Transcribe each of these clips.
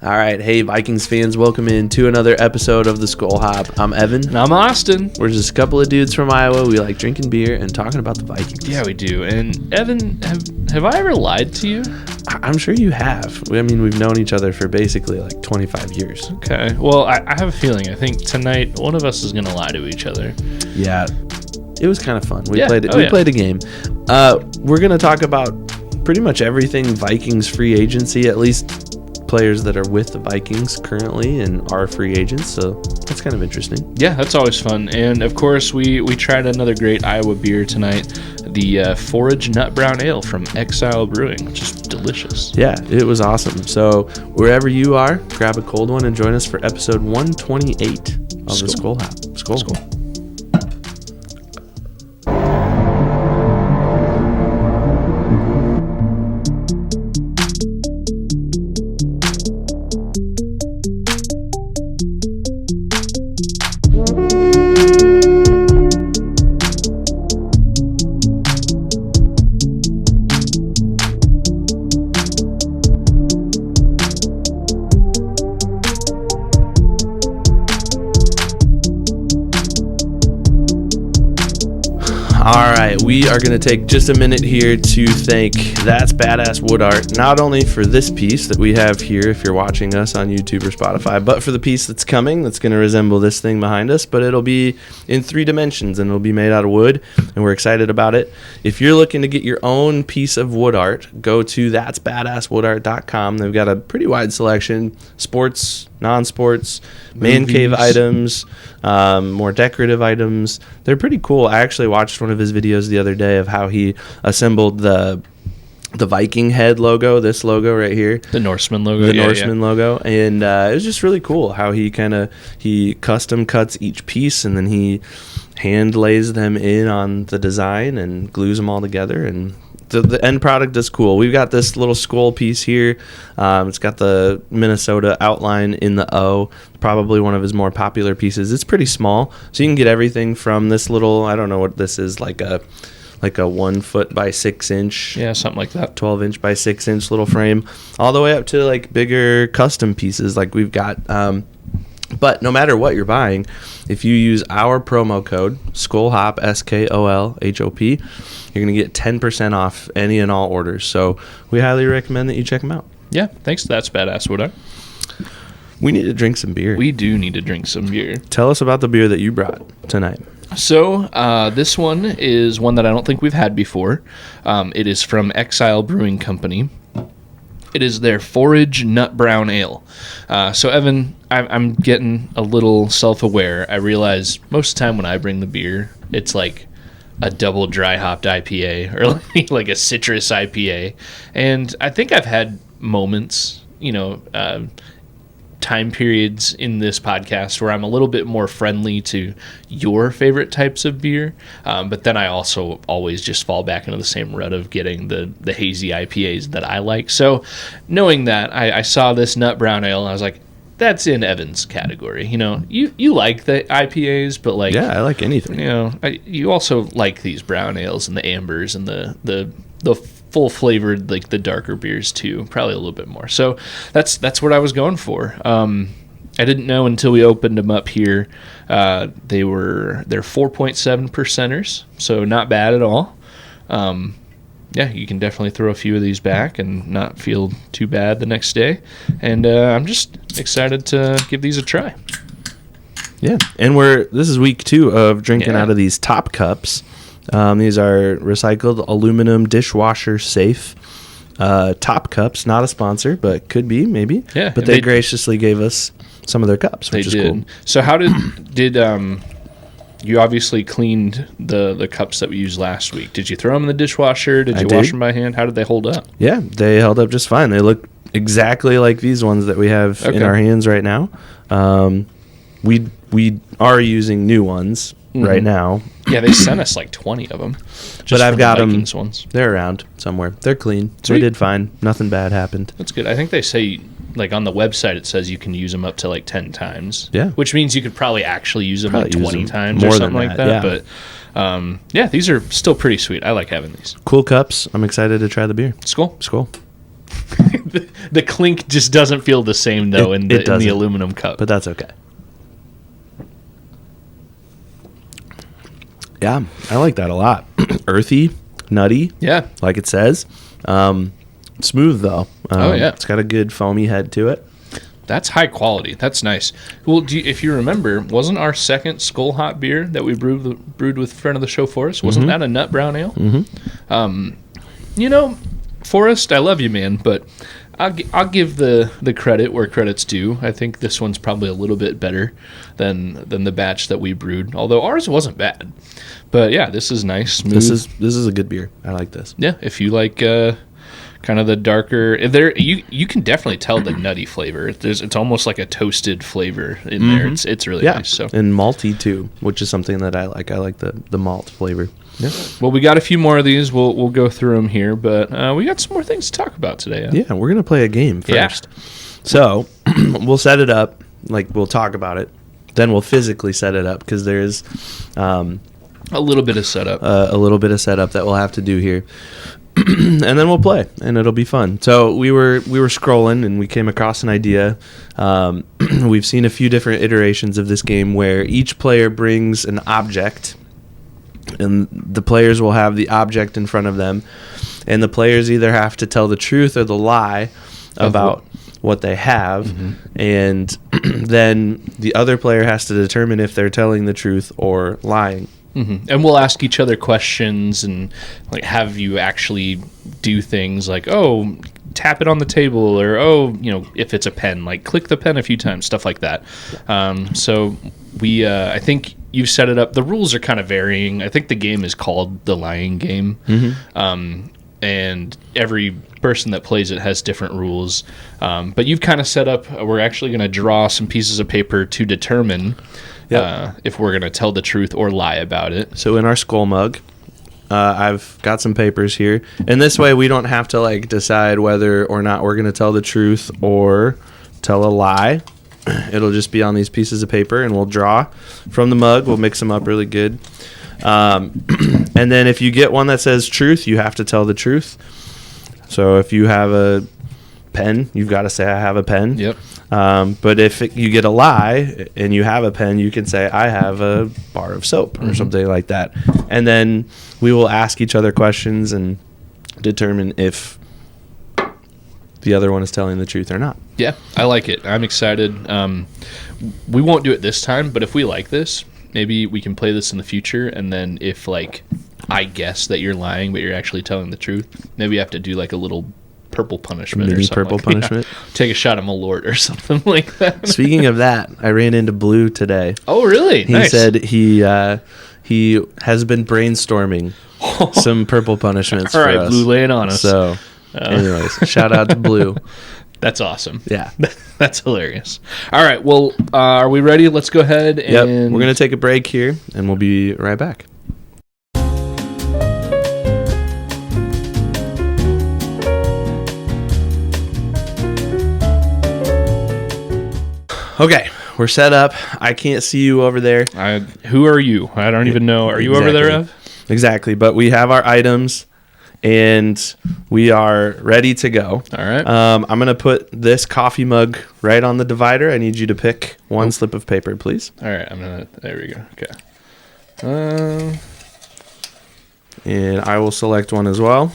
All right. Hey, Vikings fans, welcome in to another episode of the Skol Hop. I'm Evan. And I'm Austin. We're just a couple of dudes from Iowa. We like drinking beer and talking about the Vikings. Yeah, we do. And Evan, have I ever lied to you? I'm sure you have. I mean, we've known each other for basically like 25 years. Okay. Well, I have a feeling. I think tonight one of us is going to lie to each other. Yeah. It was kind of fun. We played a game. We're going to talk about pretty much everything Vikings free agency, at least players that are with the Vikings currently and are free agents, so that's kind of interesting. Yeah, that's always fun. And of course, we tried another great Iowa beer tonight, the Forage Nut Brown Ale from Exile Brewing, which is delicious. Yeah, it was awesome. So wherever you are, grab a cold one and join us for episode 128 of the Skol Hop. Skol. We are going to take just a minute here to thank That's Badass Wood Art, not only for this piece that we have here if you're watching us on YouTube or Spotify, but for the piece that's coming that's going to resemble this thing behind us, but it'll be in 3 dimensions and it'll be made out of wood, and we're excited about it. If you're looking to get your own piece of wood art, go to that'sbadasswoodart.com. They've got a pretty wide selection, sports, non-sports, man cave items, more decorative items. They're pretty cool. I actually watched one of his videos the other day of how he assembled the Viking head logo, this logo right here. The Norseman logo. The Norseman logo. And it was just really cool how he custom cuts each piece and then he hand lays them in on the design and glues them all together, and the end product is cool. We've got this little Skol piece here. It's got the Minnesota outline in the O, probably one of his more popular pieces. It's pretty small, so you can get everything from this little, I don't know what this is, like a 1 foot by 6 inch. Yeah, something like that. 12 inch by 6 inch little frame, all the way up to like bigger custom pieces like we've got. But no matter what you're buying, if you use our promo code SKOLHOP, SKOLHOP, you're going to get 10% off any and all orders. So we highly recommend that you check them out. Yeah, thanks to That's Badass Wood Art. We need to drink some beer. We do need to drink some beer. Tell us about the beer that you brought tonight. So this one is one that I don't think we've had before. It is from Exile Brewing Company. It is their Forage Nut Brown Ale. So, Evan, I'm getting a little self-aware. I realize most of the time when I bring the beer, it's like a double dry-hopped IPA or like a citrus IPA. And I think I've had moments, time periods in this podcast where I'm a little bit more friendly to your favorite types of beer, but then I also always just fall back into the same rut of getting the hazy IPAs that I like. So knowing that, I saw this Nut Brown Ale and I was like, that's in Evan's category. You like the IPAs, but like, yeah, I like anything. You also like these brown ales and the ambers and the full flavored, like the darker beers too, probably a little bit more. So that's what I was going for. I didn't know until we opened them up here. They're 4.7 percenters, so not bad at all. Yeah, you can definitely throw a few of these back and not feel too bad the next day. And I'm just excited to give these a try. Yeah, and this is week 2 of drinking out of these top cups. These are recycled aluminum dishwasher safe top cups. Not a sponsor, but could be maybe. Yeah, but they graciously gave us some of their cups, which is cool. So how did you obviously cleaned the cups that we used last week? Did you throw them in the dishwasher? Did you wash them by hand? How did they hold up? Yeah, they held up just fine. They look exactly like these ones that we have in our hands right now. We are using new ones right now. Yeah, they sent us like 20 of them. But I've got them. Ones. They're around somewhere. They're clean. Sweet. They did fine. Nothing bad happened. That's good. I think they say, like on the website, it says you can use them up to like 10 times. Yeah. Which means you could probably actually use them like 20 times or something like that. Yeah. But these are still pretty sweet. I like having these. Cool cups. I'm excited to try the beer. Skol. Skol. The clink just doesn't feel the same though in the aluminum cup. But that's okay. Yeah, I like that a lot. Earthy, nutty. Yeah, like it says. Smooth though. It's got a good foamy head to it. That's high quality. That's nice. Well, if you remember, wasn't our second Skol hot beer that we brewed with friend of the show, Forrest? Wasn't that a nut brown ale? Mm-hmm. Forrest, I love you, man, but I'll give the credit where credit's due. I think this one's probably a little bit better than the batch that we brewed, although ours wasn't bad. But yeah, this is nice, smooth. This is a good beer. I like this. Yeah, if you like kind of the darker, you can definitely tell the nutty flavor. It's almost like a toasted flavor in there. It's really nice. So and malty too, which is something that I like. I like the malt flavor. Yeah. Well, we got a few more of these. We'll go through them here, but we got some more things to talk about today. Yeah, we're gonna play a game first. Yeah. So we'll set it up. Like we'll talk about it, then we'll physically set it up because there's a little bit of setup. A little bit of setup that we'll have to do here. And then we'll play, and it'll be fun. So we were scrolling, and we came across an idea. We've seen a few different iterations of this game where each player brings an object, and the players will have the object in front of them, and the players either have to tell the truth or the lie about what they have, and then the other player has to determine if they're telling the truth or lying. And we'll ask each other questions and like have you actually do things like, oh, tap it on the table, or if it's a pen, like click the pen a few times, stuff like that. So we I think you've set it up. The rules are kind of varying. I think the game is called the Lying Game. And every person that plays it has different rules. But you've kind of set up, we're actually going to draw some pieces of paper to determine if we're going to tell the truth or lie about it. So in our Skol mug, I've got some papers here. And this way we don't have to like decide whether or not we're going to tell the truth or tell a lie. It'll just be on these pieces of paper, and we'll draw from the mug. We'll mix them up really good. And then if you get one that says truth, you have to tell the truth. So if you have a pen, you've got to say, I have a pen. Yep. But if you get a lie and you have a pen, you can say, I have a bar of soap or something like that. And then we will ask each other questions and determine if the other one is telling the truth or not. Yeah, I like it. I'm excited. We won't do it this time, but if we like this, maybe we can play this in the future, and then if, like, I guess that you're lying, but you're actually telling the truth, maybe you have to do, like, a little purple punishment or something. Purple punishment? Yeah. Take a shot of Malort or something like that. Speaking of that, I ran into Blue today. Oh, really? He said he has been brainstorming some purple punishments for us. All right, Blue, lay it on us. So, anyways, shout out to Blue. That's awesome. Yeah. That's hilarious. All right. Well, are we ready? Let's go ahead and... Yep. We're going to take a break here, and we'll be right back. Okay. We're set up. I can't see you over there. Who are you? I don't even know. Are you over there, Ev? Exactly. But we have our items, and we are ready to go. All right. I'm going to put this coffee mug right on the divider. I need you to pick one slip of paper, please. All right. There we go. Okay. And I will select one as well.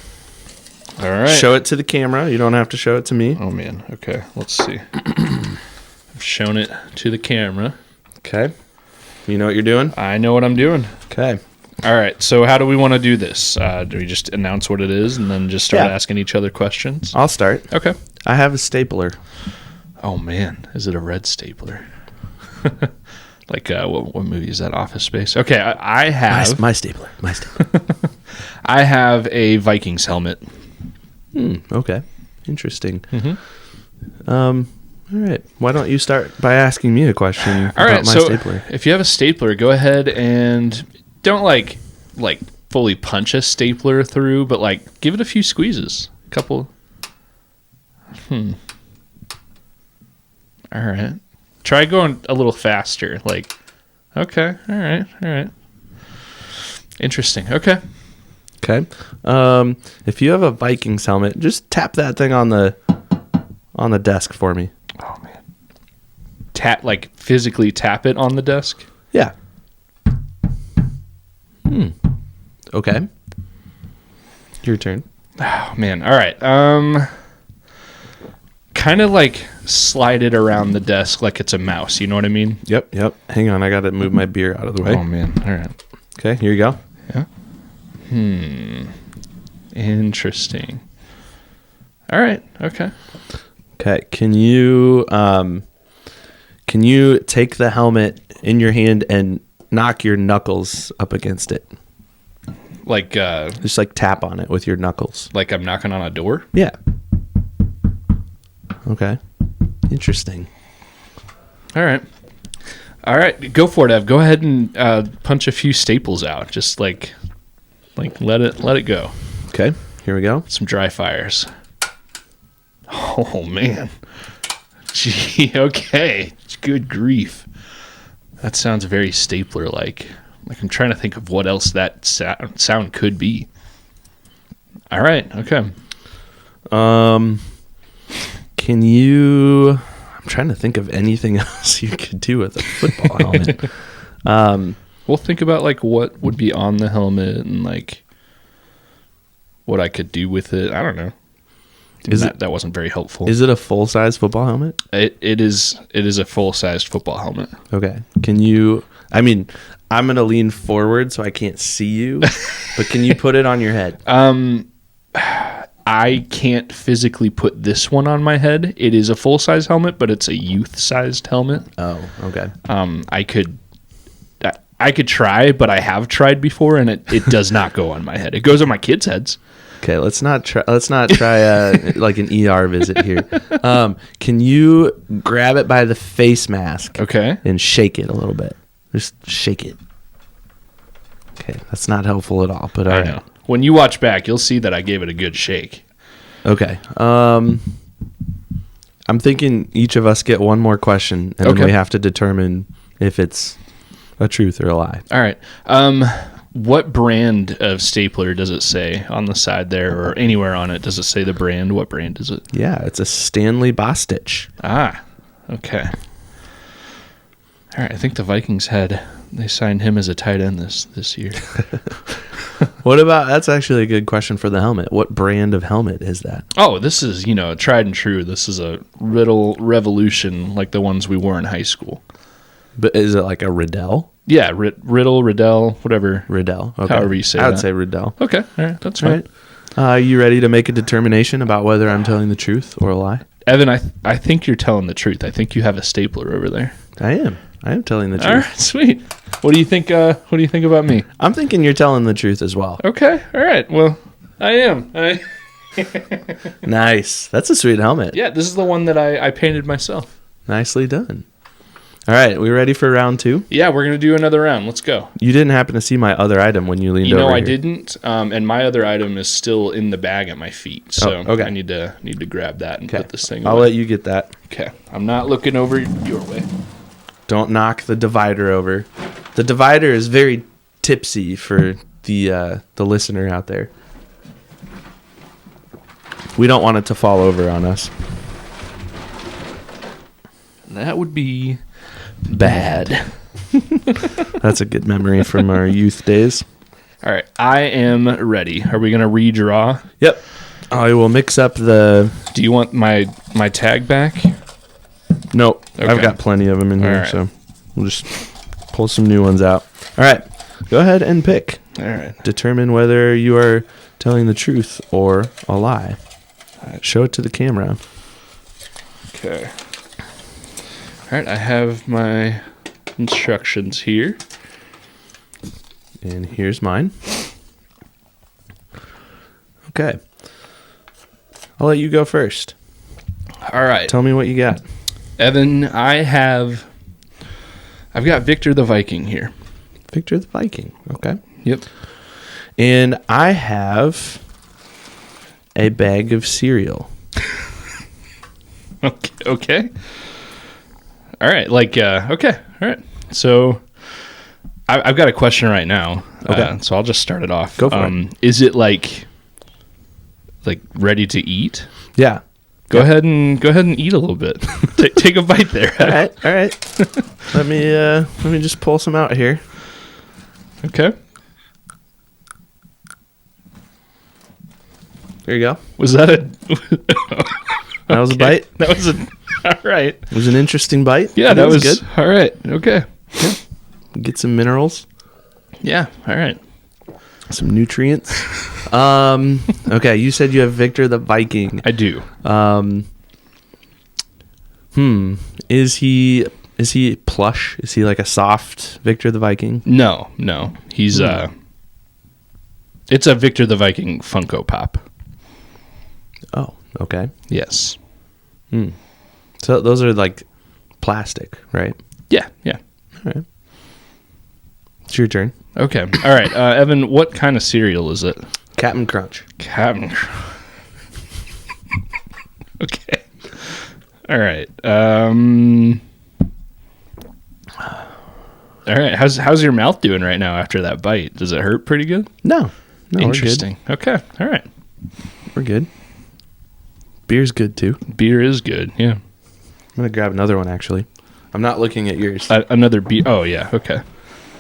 All right. Show it to the camera. You don't have to show it to me. Oh, man. Okay. Let's see. I've shown it to the camera. Okay. You know what you're doing? I know what I'm doing. Okay. All right. So how do we want to do this? Do we just announce what it is and then just start asking each other questions? I'll start. Okay. I have a stapler. Oh, man. Is it a red stapler? Like, what movie is that? Office Space? Okay. I have... My stapler. I have a Vikings helmet. Okay. Interesting. All right. Why don't you start by asking me a question about my stapler? If you have a stapler, go ahead and don't like fully punch a stapler through, but like give it a few squeezes. A couple. All right. Try going a little faster. Like, okay. All right. Interesting. Okay. Okay. If you have a Vikings helmet, just tap that thing on the desk for me. Oh man. Like physically tap it on the desk? Yeah. Okay. Your turn. Oh man. All right. Kind of like slide it around the desk like it's a mouse. You know what I mean? Yep. Hang on, I got to move my beer out of the way. Oh man. All right. Okay, here you go. Yeah. Interesting. All right. Okay. Okay. Can you take the helmet in your hand and knock your knuckles up against it? Like Just like tap on it with your knuckles. like I'm knocking on a door? Yeah. Okay. Interesting. All right. Go for it, Ev. Go ahead and punch a few staples out. Just like let it go. Okay. Here we go. Some dry fires. Oh man. Gee, okay. Good grief. That sounds very stapler like. Like I'm trying to think of what else that sound could be. All right. Okay. Can you? I'm trying to think of anything else you could do with a football helmet. We'll think about like what would be on the helmet and like what I could do with it. I don't know. That wasn't very helpful. Is it a full-size football helmet? It is a full-sized football helmet. Okay. Can you? I mean, I'm gonna lean forward so I can't see you, but can you put it on your head? I can't physically put this one on my head. It is a full-size helmet, but it's a youth-sized helmet. Oh, okay. I could try, but I have tried before, and it does not go on my head. It goes on my kids' heads. Okay, let's not try like an ER visit here. Can you grab it by the face mask? Okay. And shake it a little bit. Just shake it. Okay, that's not helpful at all, but all I right. know. When you watch back, you'll see that I gave it a good shake. Okay. I'm thinking each of us get one more question, and then we have to determine if it's a truth or a lie. All right. What brand of stapler does it say on the side there or anywhere on it? Does it say the brand? What brand is it? Yeah, it's a Stanley Bostitch. Ah, okay. All right. I think the Vikings they signed him as a tight end this year. What about, that's actually a good question for the helmet. What brand of helmet is that? Oh, this is, tried and true. This is a Riddle Revolution like the ones we wore in high school. But is it like a Riddell? Yeah, Riddle, whatever. Riddell. Okay. However you say I would that. say Riddell. Okay, all right, that's fine. All right. Are you ready to make a determination about whether I'm telling the truth or a lie? Evan, I think you're telling the truth. I think you have a stapler over there. I am telling the truth. All right, sweet. What do you think? What do you think about me? I'm thinking you're telling the truth as well. Okay, all right. Well, I am. Nice. That's a sweet helmet. Yeah, this is the one that I painted myself. Nicely done. All right, we ready for round 2? Yeah, we're gonna do another round. Let's go. You didn't happen to see my other item when you leaned over I here. didn't. And my other item is still in the bag at my feet. So okay. I need to grab that and put this thing I'll away. let you get that. Okay. I'm not looking over your way. Don't knock the divider over. The divider is very tipsy for the listener out there. We don't want it to fall over on us. That would be bad. That's a good memory from our youth days. All right. I am ready. Are we going to redraw? Yep. I will mix up the... Do you want my tag back? Nope. Okay. I've got plenty of them in here, All right. so we'll just pull some new ones out. All right. Go ahead and pick. All right. Determine whether you are telling the truth or a lie. All right. Show it to the camera. Okay. All right. I have my instructions here. And here's mine. Okay. I'll let you go first. All right. Tell me what you got. Evan, I've got Victor the Viking here. Victor the Viking. Okay. Yep. And I have a bag of cereal. Okay. All right. Okay. All right. So I've got a question right now. Okay. So I'll just start it off. Go for it. Is it like ready to eat? Yeah. Go ahead and eat a little bit. Take a bite there. All right. let me just pull some out here. Okay. There you go. Was that a? That was a bite. That was a. All right. It was an interesting bite. Yeah, that was good. All right. Okay. Yeah. Get some minerals. Yeah. All right. Some nutrients. Okay, you said you have Victor the Viking. I do. Is he plush? Is he like a soft Victor the Viking? No. He's it's a Victor the Viking Funko Pop. Oh, okay. Yes. So those are like plastic, right? Yeah. All right. It's your turn. Okay. All right. Evan, what kind of cereal is it? Captain Crunch. Captain. Okay. All right. All right. How's your mouth doing right now after that bite? Does it hurt pretty good? No. Interesting. Okay. All right. We're good. Beer's good too. Beer is good. Yeah. I'm gonna grab another one actually. I'm not looking at yours. Another beer. Oh yeah. Okay.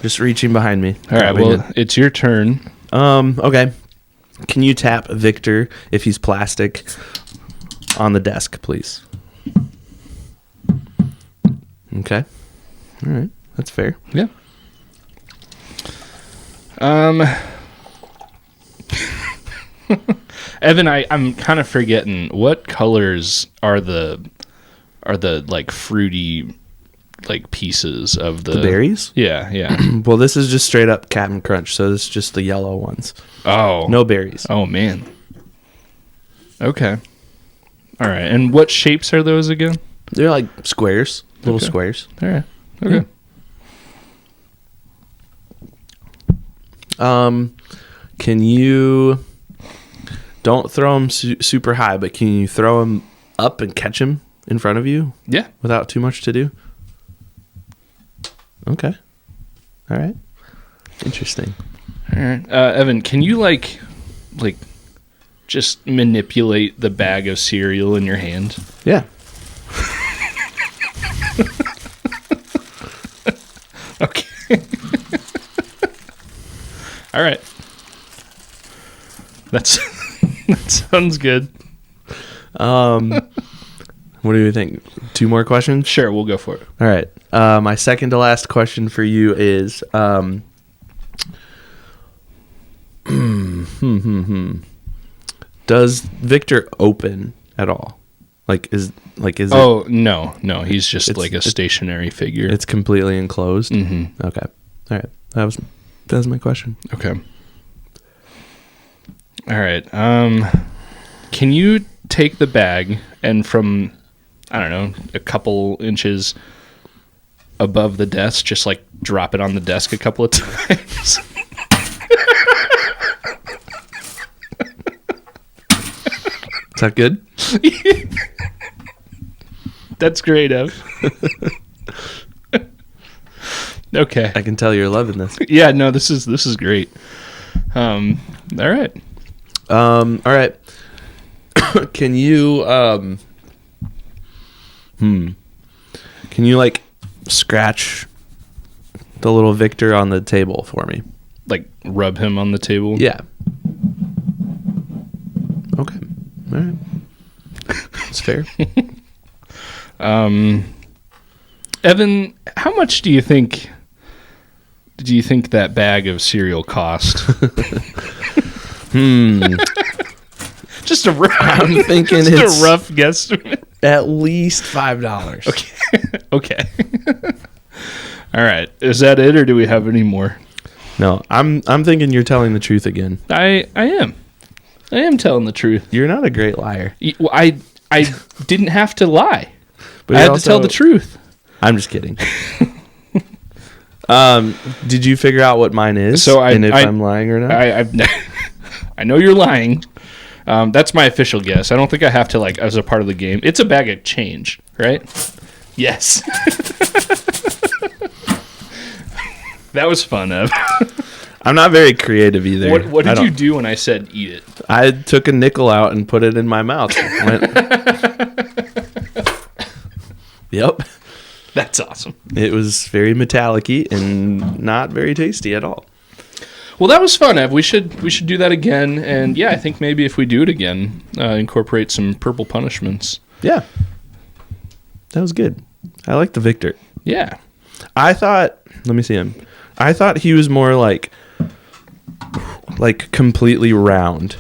Just reaching behind me. All right. Well, it's your turn. Okay. Can you tap Victor if he's plastic on the desk, please? Okay. All right. That's fair. Yeah. Evan, I'm kind of forgetting what colors are the like fruity like pieces of the berries? Yeah. Well, this is just straight up Captain Crunch, so this is just the yellow ones. Oh. No berries. Oh man. Okay. All right. And what shapes are those again? They're like squares, little squares. All right. Okay. Can you don't throw them super high, but can you throw them up and catch them in front of you? Yeah. Without too much to do? Okay. All right. Interesting. All right. Evan, can you like just manipulate the bag of cereal in your hand? Yeah. Okay. All right. That sounds good. What do you think? 2 more questions? Sure, we'll go for it. All right. My second to last question for you is does Victor open at all? Is Oh, no. He's just like a it's stationary figure. it's completely enclosed? Mm-hmm. Okay. All right. That was my question. Okay. All right. Can you take the bag and from, I don't know, a couple inches above the desk, just like drop it on the desk a couple of times? Is that good? That's great, Ev. Okay. I can tell you're loving this. Yeah, no, this is great. All right. All right. Can you can you like scratch the little Victor on the table for me? Like rub him on the table? Yeah. Okay. All right. That's fair. Evan, how much do you think that bag of cereal cost? Just a rough, I'm thinking just it's a rough guesstimate. at least $5. Okay. Okay. All right. Is that it, or do we have any more? No, I'm thinking you're telling the truth again. I am telling the truth. You're not a great liar. Well, I didn't have to lie. But I you're had to tell the truth. I'm just kidding. Did you figure out what mine is? So and if I'm lying or not? I know you're lying. That's my official guess. I don't think I have to, as a part of the game. It's a bag of change, right? Yes. That was fun, Ev. I'm not very creative either. What did you do when I said eat it? I took a nickel out and put it in my mouth. Yep. That's awesome. It was very metallic-y and not very tasty at all. Well, that was fun, Ev. We should do that again. And yeah, I think maybe if we do it again, incorporate some purple punishments. Yeah. That was good. I like the Victor. Yeah. I thought, let me see him. I thought he was more like completely round.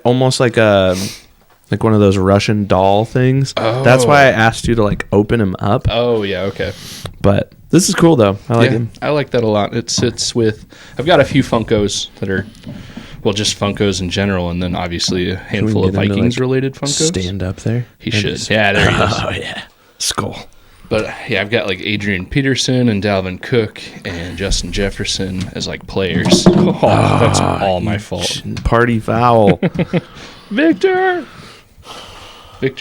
Almost like one of those Russian doll things. Oh. That's why I asked you to open him up. Oh, yeah, okay. But this is cool though. I like him. I like that a lot. It sits with, I've got a few Funkos that are, well, just Funkos in general, and then obviously a handful of Vikings related Funkos. Stand up there. He should. Yeah, there he is. Oh yeah. Skol. But yeah, I've got Adrian Peterson and Dalvin Cook and Justin Jefferson as players. Oh, that's all my fault. Party foul. Victor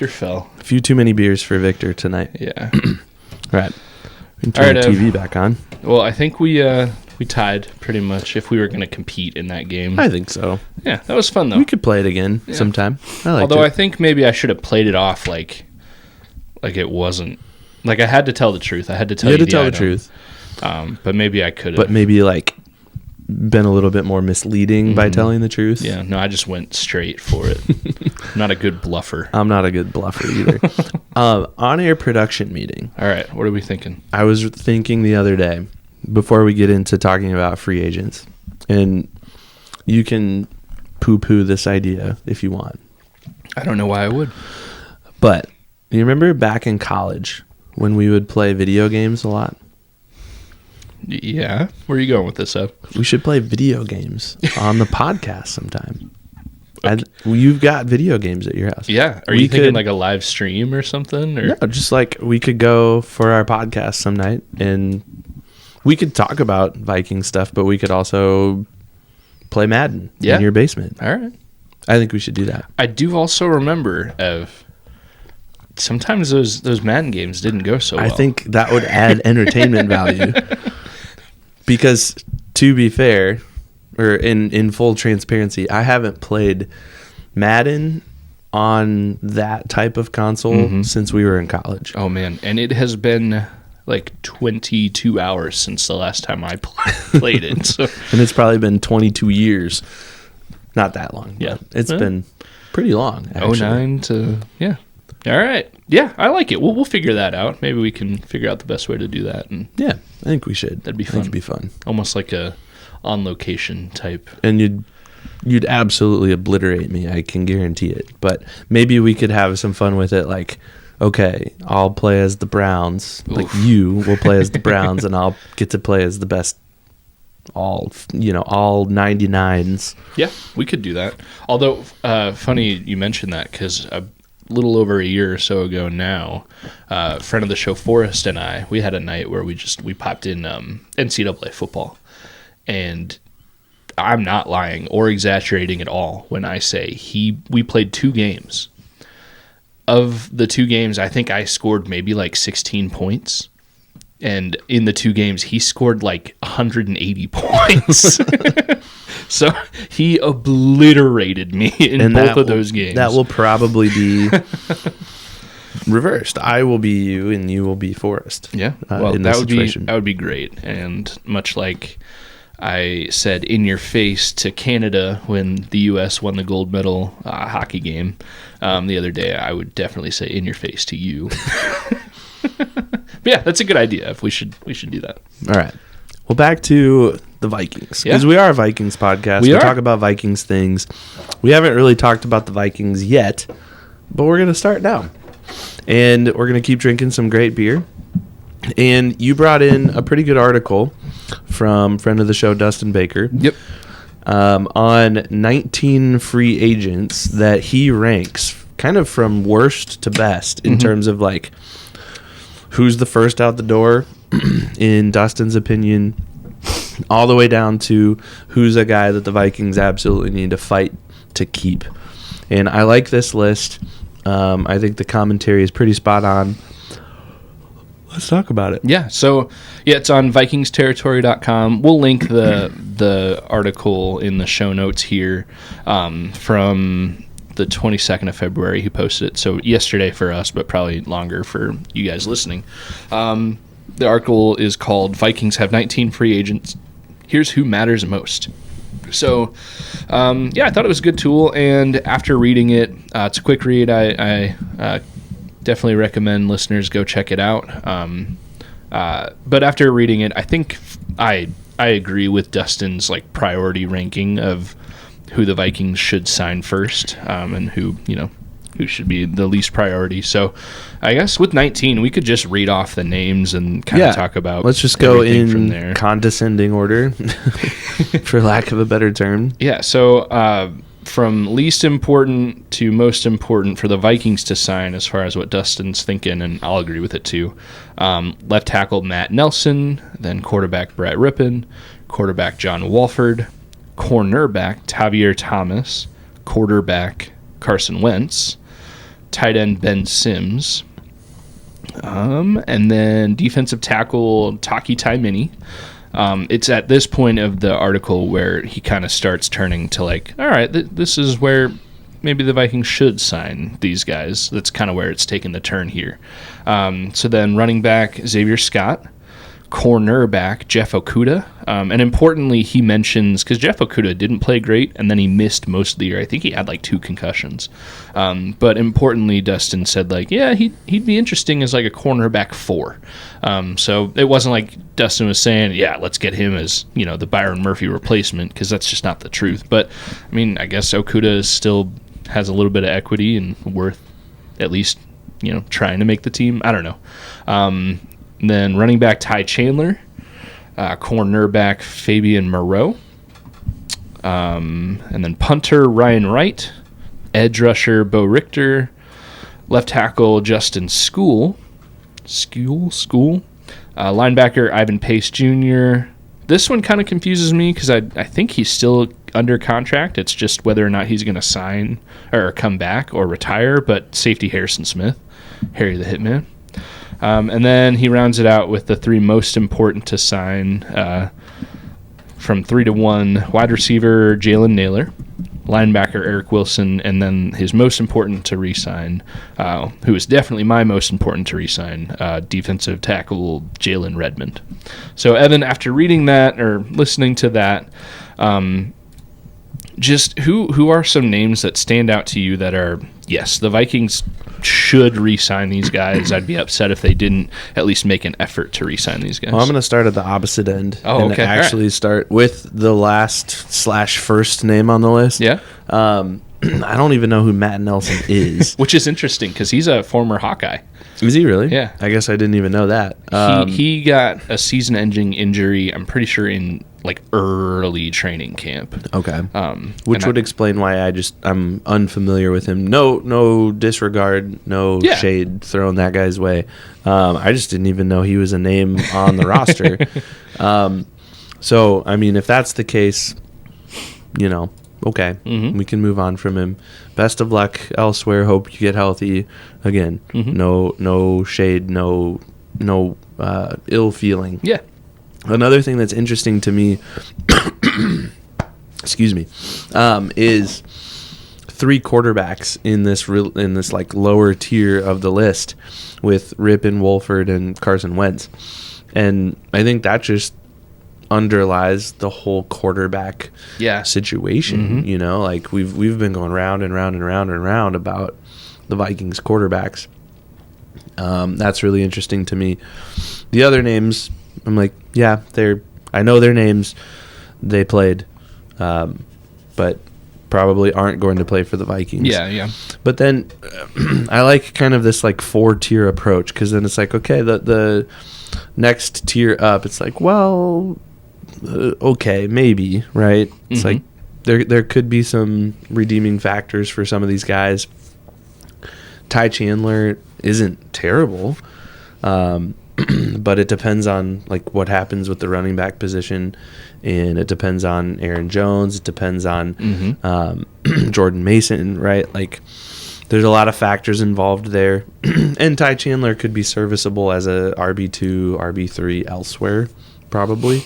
fell. A few too many beers for Victor tonight. Yeah. All right. We can turn the TV back on. Well, I think we tied pretty much if we were going to compete in that game. I think so. Yeah, that was fun though. We could play it again sometime. Although I think maybe I should have played it off like it wasn't. I had to tell the truth. I had to tell you had to tell the truth. But maybe I could have. But maybe been a little bit more misleading by telling the truth. Yeah, no, I just went straight for it. I'm not a good bluffer. I'm not a good bluffer either. On-air production meeting. All right, what are we thinking? I was thinking the other day, before we get into talking about free agents, and you can poo-poo this idea if you want. I don't know why I would. But you remember back in college when we would play video games a lot? Yeah. Where are you going with this, Ed? We should play video games on the podcast sometime. Okay. You've got video games at your house. Yeah. Are you thinking a live stream or something? Or? No, just we could go for our podcast some night and we could talk about Viking stuff, but we could also play Madden in your basement. All right. I think we should do that. I do also remember, Ev, sometimes those Madden games didn't go so well. I think that would add entertainment value. Because, to be fair, or in full transparency, I haven't played Madden on that type of console since we were in college. Oh, man. And it has been 22 hours since the last time I played it. So. And it's probably been 22 years. Not that long. Yeah. It's been pretty long, actually. 09 to, yeah. All right. Yeah, I like it. We'll figure that out. Maybe we can figure out the best way to do that. And yeah, I think we should. That'd be fun. I think it'd be fun. Almost like a on-location type. And you'd absolutely obliterate me. I can guarantee it. But maybe we could have some fun with it. Okay, I'll play as the Browns. Oof. You will play as the Browns, and I'll get to play as the best. All 99s. Yeah, we could do that. Although, funny you mentioned that because a little over a year or so ago now, a friend of the show, Forrest, and I, we had a night where we popped in NCAA football. And I'm not lying or exaggerating at all when I say we played 2 games. Of the 2 games, I think I scored maybe 16 points. And in the 2 games, he scored 180 points. So he obliterated me in both of those games. That will probably be reversed. I will be you, and you will be Forrest. Yeah, well, that would be great. And much like I said in your face to Canada when the U.S. won the gold medal hockey game the other day, I would definitely say in your face to you. But yeah, that's a good idea. We should do that. All right. Well, back to the Vikings. Yeah. Because we are a Vikings podcast. We talk about Vikings things. We haven't really talked about the Vikings yet, but we're going to start now. And we're going to keep drinking some great beer. And you brought in a pretty good article from friend of the show, Dustin Baker. Yep. On 19 free agents that he ranks kind of from worst to best in terms of who's the first out the door, in Dustin's opinion, all the way down to who's a guy that the Vikings absolutely need to fight to keep. And I like this list. I think the commentary is pretty spot on. let's talk about it. Yeah, so it's on VikingsTerritory.com. We'll link the article in the show notes here from the 22nd of February. He posted it, so yesterday for us, but probably longer for you guys listening. The article is called "Vikings Have 19 Free Agents. Here's Who Matters Most." So, I thought it was a good tool, and after reading it, it's a quick read. I definitely recommend listeners go check it out. But after reading it, I think I agree with Dustin's like priority ranking of who the Vikings should sign first, and who should be the least priority. So I guess with 19, we could just read off the names and kind of talk about. Let's just go in condescending order, for lack of a better term. Yeah. So from least important to most important for the Vikings to sign, as far as what Dustin's thinking, and I'll agree with it too. Left tackle Matt Nelson, then quarterback Brett Rippon, quarterback John Wolford, cornerback Tavier Thomas, quarterback Carson Wentz, tight end Ben Sims, and then defensive tackle Taki Taimini. It's at this point of the article where he kind of starts turning to like, all right, this is where maybe the Vikings should sign these guys. That's kind of where it's taken the turn here. So then running back Xavier Scott, cornerback Jeff Okudah, and importantly he mentions, because Jeff Okudah didn't play great and then he missed most of the year. I think he had like 2 concussions, but importantly Dustin said like, yeah, he'd be interesting as like a cornerback 4. So it wasn't like Dustin was saying, yeah, let's get him as the Byron Murphy replacement, because that's just not the truth. But I mean, I guess Okudah still has a little bit of equity and worth at least trying to make the team. I don't know. Then running back Ty Chandler, cornerback Fabian Moreau, and then punter Ryan Wright, edge rusher Bo Richter, left tackle Justin Skol, linebacker Ivan Pace Jr. This one kind of confuses me because I think he's still under contract. It's just whether or not he's going to sign or come back or retire. But safety Harrison Smith, Harry the Hitman. And then he rounds it out with the 3 most important to sign from 3 to 1: wide receiver Jalen Naylor, linebacker Eric Wilson, and then his most important to re-sign, who is definitely my most important to re-sign, defensive tackle Jalen Redmond. So Evan, after reading that or listening to that, just who are some names that stand out to you that are, yes, the Vikings should re-sign these guys? I'd be upset if they didn't at least make an effort to re-sign these guys. Well, I'm going to start at the opposite end and actually start with the last/first name on the list. Yeah. I don't even know who Matt Nelson is. Which is interesting because he's a former Hawkeye. Is he really? Yeah. I guess I didn't even know that. He got a season-ending injury, I'm pretty sure, in like early training camp. Okay. Which would explain why I'm unfamiliar with him. No disregard, no shade thrown that guy's way. I just didn't even know he was a name on the roster. So, I mean, if that's the case, okay, we can move on from him. Best of luck elsewhere. Hope you get healthy. Again, no shade, no ill feeling. Yeah. Another thing that's interesting to me, excuse me, is 3 quarterbacks in this like lower tier of the list, with Rippon, Wolford, and Carson Wentz, and I think that just underlies the whole quarterback situation. Like we've been going round and round and round and round about the Vikings quarterbacks. That's really interesting to me. The other names, I'm like, yeah, I know their names. They played, but probably aren't going to play for the Vikings. Yeah. But then I like kind of this like 4-tier approach, because then it's like, okay, the next tier up, it's like, well, okay, maybe, right? It's like there could be some redeeming factors for some of these guys. Ty Chandler isn't terrible, but it depends on like what happens with the running back position, and it depends on Aaron Jones. It depends on Jordan Mason, right? Like there's a lot of factors involved there. And Ty Chandler could be serviceable as a RB2, RB3 elsewhere, probably.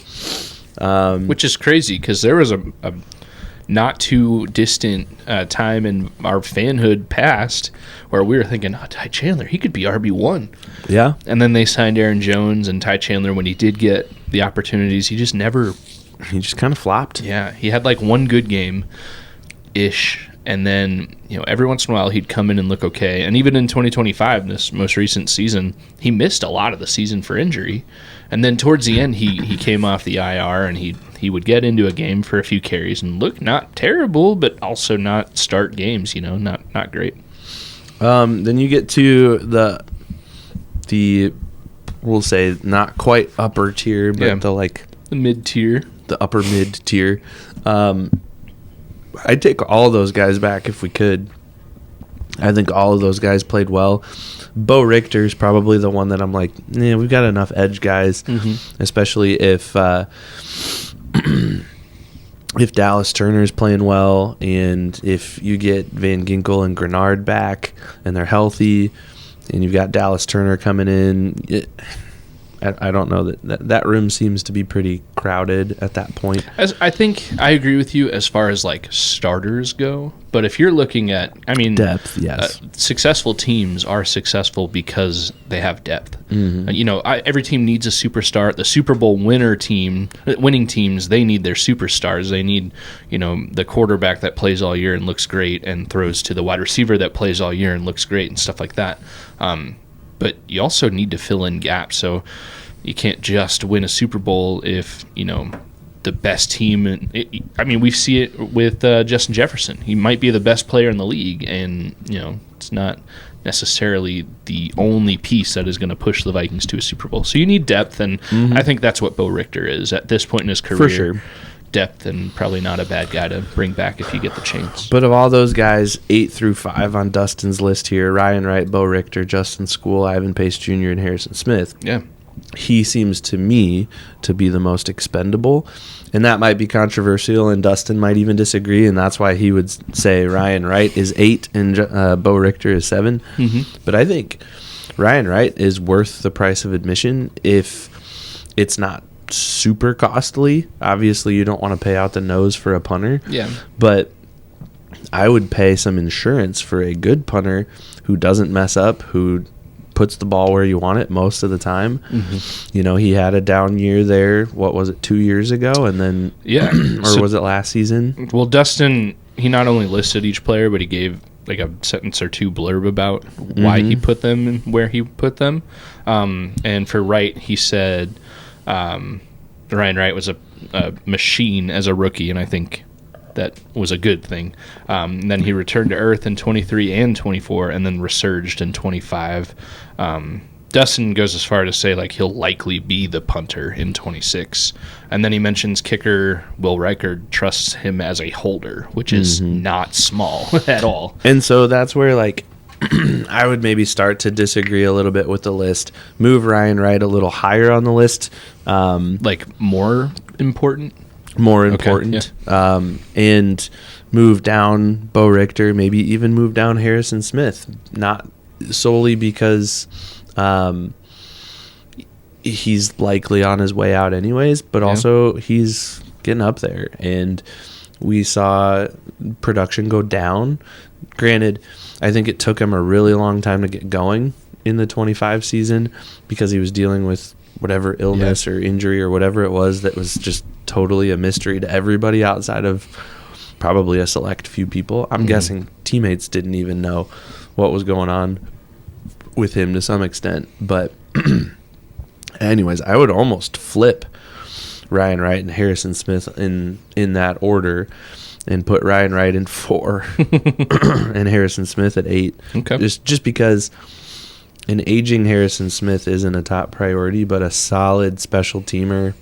Which is crazy because there was a not too distant time in our fanhood past where we were thinking, oh, Ty Chandler, he could be RB1. Yeah. And then they signed Aaron Jones, and Ty Chandler, when he did get the opportunities, he just kind of flopped. Yeah, he had like one good game-ish, and then, every once in a while he'd come in and look okay. And even in 2025, this most recent season, he missed a lot of the season for injury. And then towards the end, he came off the IR, and he would get into a game for a few carries and look not terrible, but also not start games, not great. Then you get to the we'll say not quite upper tier, but the mid-tier. The upper mid-tier. I'd take all of those guys back if we could. I think all of those guys played well. Bo Richter's probably the one that I'm like, we've got enough edge guys, especially if Dallas Turner's playing well, and if you get Van Ginkel and Grenard back and they're healthy, and you've got Dallas Turner coming in, I don't know that room seems to be pretty crowded at that point. I think I agree with you as far as starters go, but if you're looking at, depth, yes, successful teams are successful because they have depth. Every team needs a superstar. The Super Bowl winning teams, they need their superstars. They need, the quarterback that plays all year and looks great and throws to the wide receiver that plays all year and looks great and stuff like that. But you also need to fill in gaps. So you can't just win a Super Bowl if, the best team. We see it with Justin Jefferson. He might be the best player in the league, and, it's not necessarily the only piece that is going to push the Vikings to a Super Bowl. So you need depth, and I think that's what Bo Richter is at this point in his career. For sure. Depth, and probably not a bad guy to bring back if you get the chance. But of all those guys, 8 through 5 on Dustin's list here, Ryan Wright, Bo Richter, Justin Skol, Ivan Pace Jr., and Harrison Smith. Yeah. He seems to me to be the most expendable, and that might be controversial, and Dustin might even disagree, and that's why he would say Ryan Wright is 8 and Bo Richter is 7. But I think Ryan Wright is worth the price of admission if it's not super costly. Obviously, you don't want to pay out the nose for a punter. Yeah. But I would pay some insurance for a good punter who doesn't mess up, who puts the ball where you want it most of the time. He had a down year there. What was it, 2 years ago? And then, or was it last season? Well, Dustin, he not only listed each player, but he gave like a sentence or two blurb about why he put them and where he put them. And for Wright, he said Ryan Wright was a machine as a rookie, and I think that was a good thing. And then he returned to earth in 23 and 24, and then resurged in 25. Dustin goes as far to say he'll likely be the punter in 26. And then he mentions kicker Will Reichard trusts him as a holder, which is not small at all. And so that's where I would maybe start to disagree a little bit with the list. Move Ryan Wright a little higher on the list. More important? More important. Okay, and move down Bo Richter, maybe even move down Harrison Smith. Not solely because he's likely on his way out anyways, but also he's getting up there. And we saw production go down. Granted, I think it took him a really long time to get going in the 25 season because he was dealing with whatever illness or injury or whatever it was that was just totally a mystery to everybody outside of probably a select few people. I'm guessing teammates didn't even know what was going on with him to some extent. But anyways, I would almost flip Ryan Wright and Harrison Smith in that order and put Ryan Wright in 4 and Harrison Smith at 8. Okay. Just because an aging Harrison Smith isn't a top priority, but a solid special teamer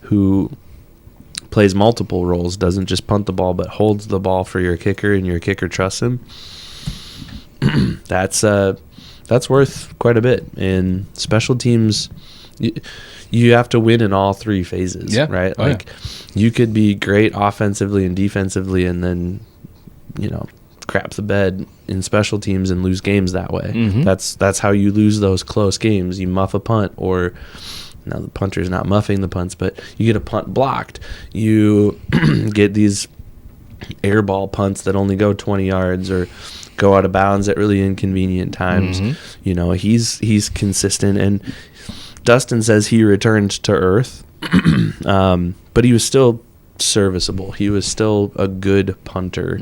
who plays multiple roles, doesn't just punt the ball, but holds the ball for your kicker and your kicker trusts him. That's worth quite a bit. And special teams, you have to win in all 3 phases, right? You could be great offensively and defensively and then, crap the bed in special teams and lose games that way. Mm-hmm. That's how you lose those close games. You muff a punt, or now the punter's not muffing the punts, but you get a punt blocked. You get these airball punts that only go 20 yards or go out of bounds at really inconvenient times. Mm-hmm. He's consistent, and Dustin says he returned to earth, but he was still serviceable. He was still a good punter,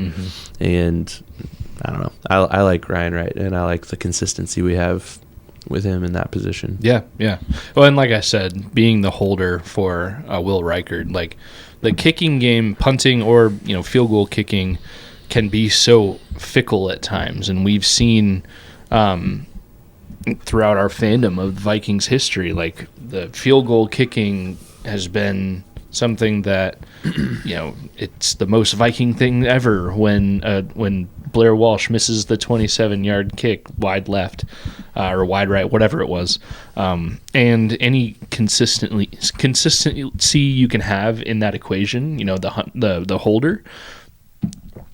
and I don't know. I like Ryan Wright, and I like the consistency we have with him in that position. Yeah. Well, and like I said, being the holder for Will Reichard, like the kicking game, punting or field goal kicking, can be so fickle at times, and we've seen throughout our fandom of Vikings history, like the field goal kicking has been something that it's the most Viking thing ever when Blair Walsh misses the 27-yard kick wide left or wide right, whatever it was, and any consistency you can have in that equation, the holder,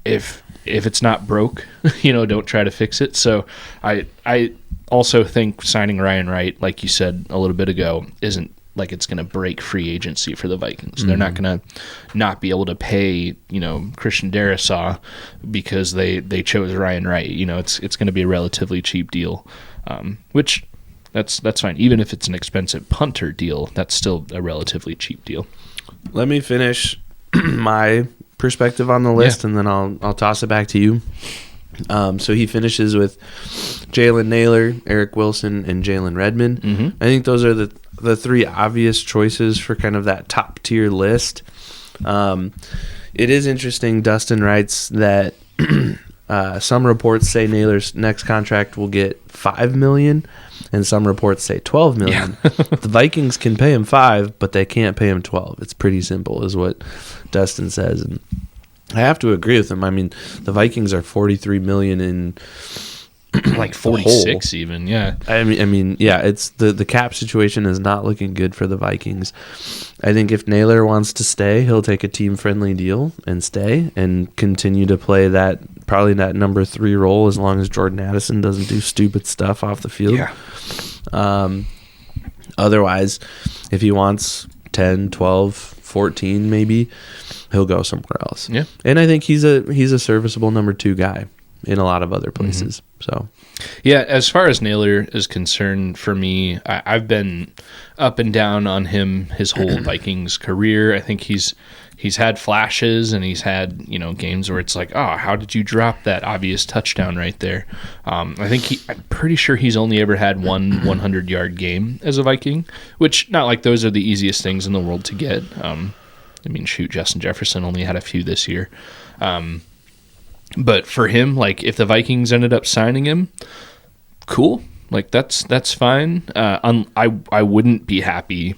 if it's not broke, don't try to fix it. So I also think signing Ryan Wright, like you said a little bit ago, isn't like it's going to break free agency for the Vikings. They're not going to not be able to pay, Christian Darrisaw because they chose Ryan Wright. It's going to be a relatively cheap deal, which that's fine. Even if it's an expensive punter deal, that's still a relatively cheap deal. Let me finish my perspective on the list, and then I'll toss it back to you. So he finishes with Jalen Naylor, Eric Wilson, and Jalen Redmond. I think those are the three obvious choices for kind of that top tier list. It is interesting. Dustin writes that some reports say Naylor's next contract will get $5 million, and some reports say $12 million. Yeah. The Vikings can pay him $5, but they can't pay him $12. It's pretty simple, is what Dustin says, and I have to agree with him. I mean, the Vikings are $43 million in like 46 even. Yeah. I mean, yeah, it's the cap situation is not looking good for the Vikings. I think if Naylor wants to stay, he'll take a team-friendly deal and stay and continue to play probably that number 3 role as long as Jordan Addison doesn't do stupid stuff off the field. Yeah. Otherwise, if he wants 10, 12, 14 maybe, he'll go somewhere else. Yeah. And I think he's a serviceable number 2 guy in a lot of other places. So, yeah, as far as Naylor is concerned, for me, I've been up and down on him his whole Vikings career. I think he's had flashes, and he's had games where it's like, oh, how did you drop that obvious touchdown right there? I'm pretty sure he's only ever had one 100-yard game as a Viking, which not like those are the easiest things in the world to get. Justin Jefferson only had a few this year. But for him, like if the Vikings ended up signing him, cool. Like that's fine. I wouldn't be happy,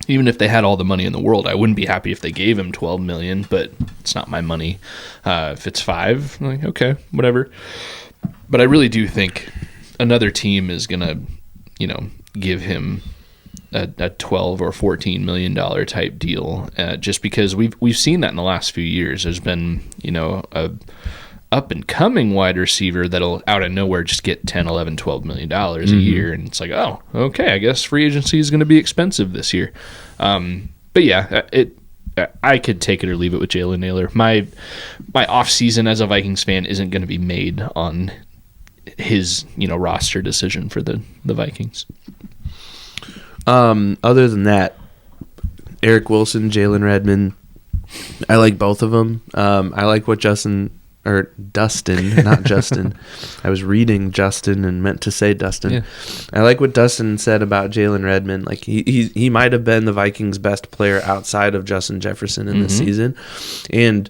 even if they had all the money in the world. I wouldn't be happy if they gave him $12 million, but it's not my money. If it's $5, I'm like, okay, whatever. But I really do think another team is gonna, give him a $12 or $14 million type deal, just because we've seen that in the last few years. There's been a up and coming wide receiver that'll out of nowhere just get 10, 11, $12 million a year, and it's like, oh, okay, I guess free agency is going to be expensive this year. But yeah, I could take it or leave it with Jalen Naylor. My off season as a Vikings fan isn't going to be made on his roster decision for the Vikings. Other than that, Eric Wilson, Jalen Redmond, I like both of them. I like what Dustin, not Justin. I was reading Justin and meant to say Dustin. Yeah. I like what Dustin said about Jalen Redmond. Like he might have been the Vikings' best player outside of Justin Jefferson in this season, and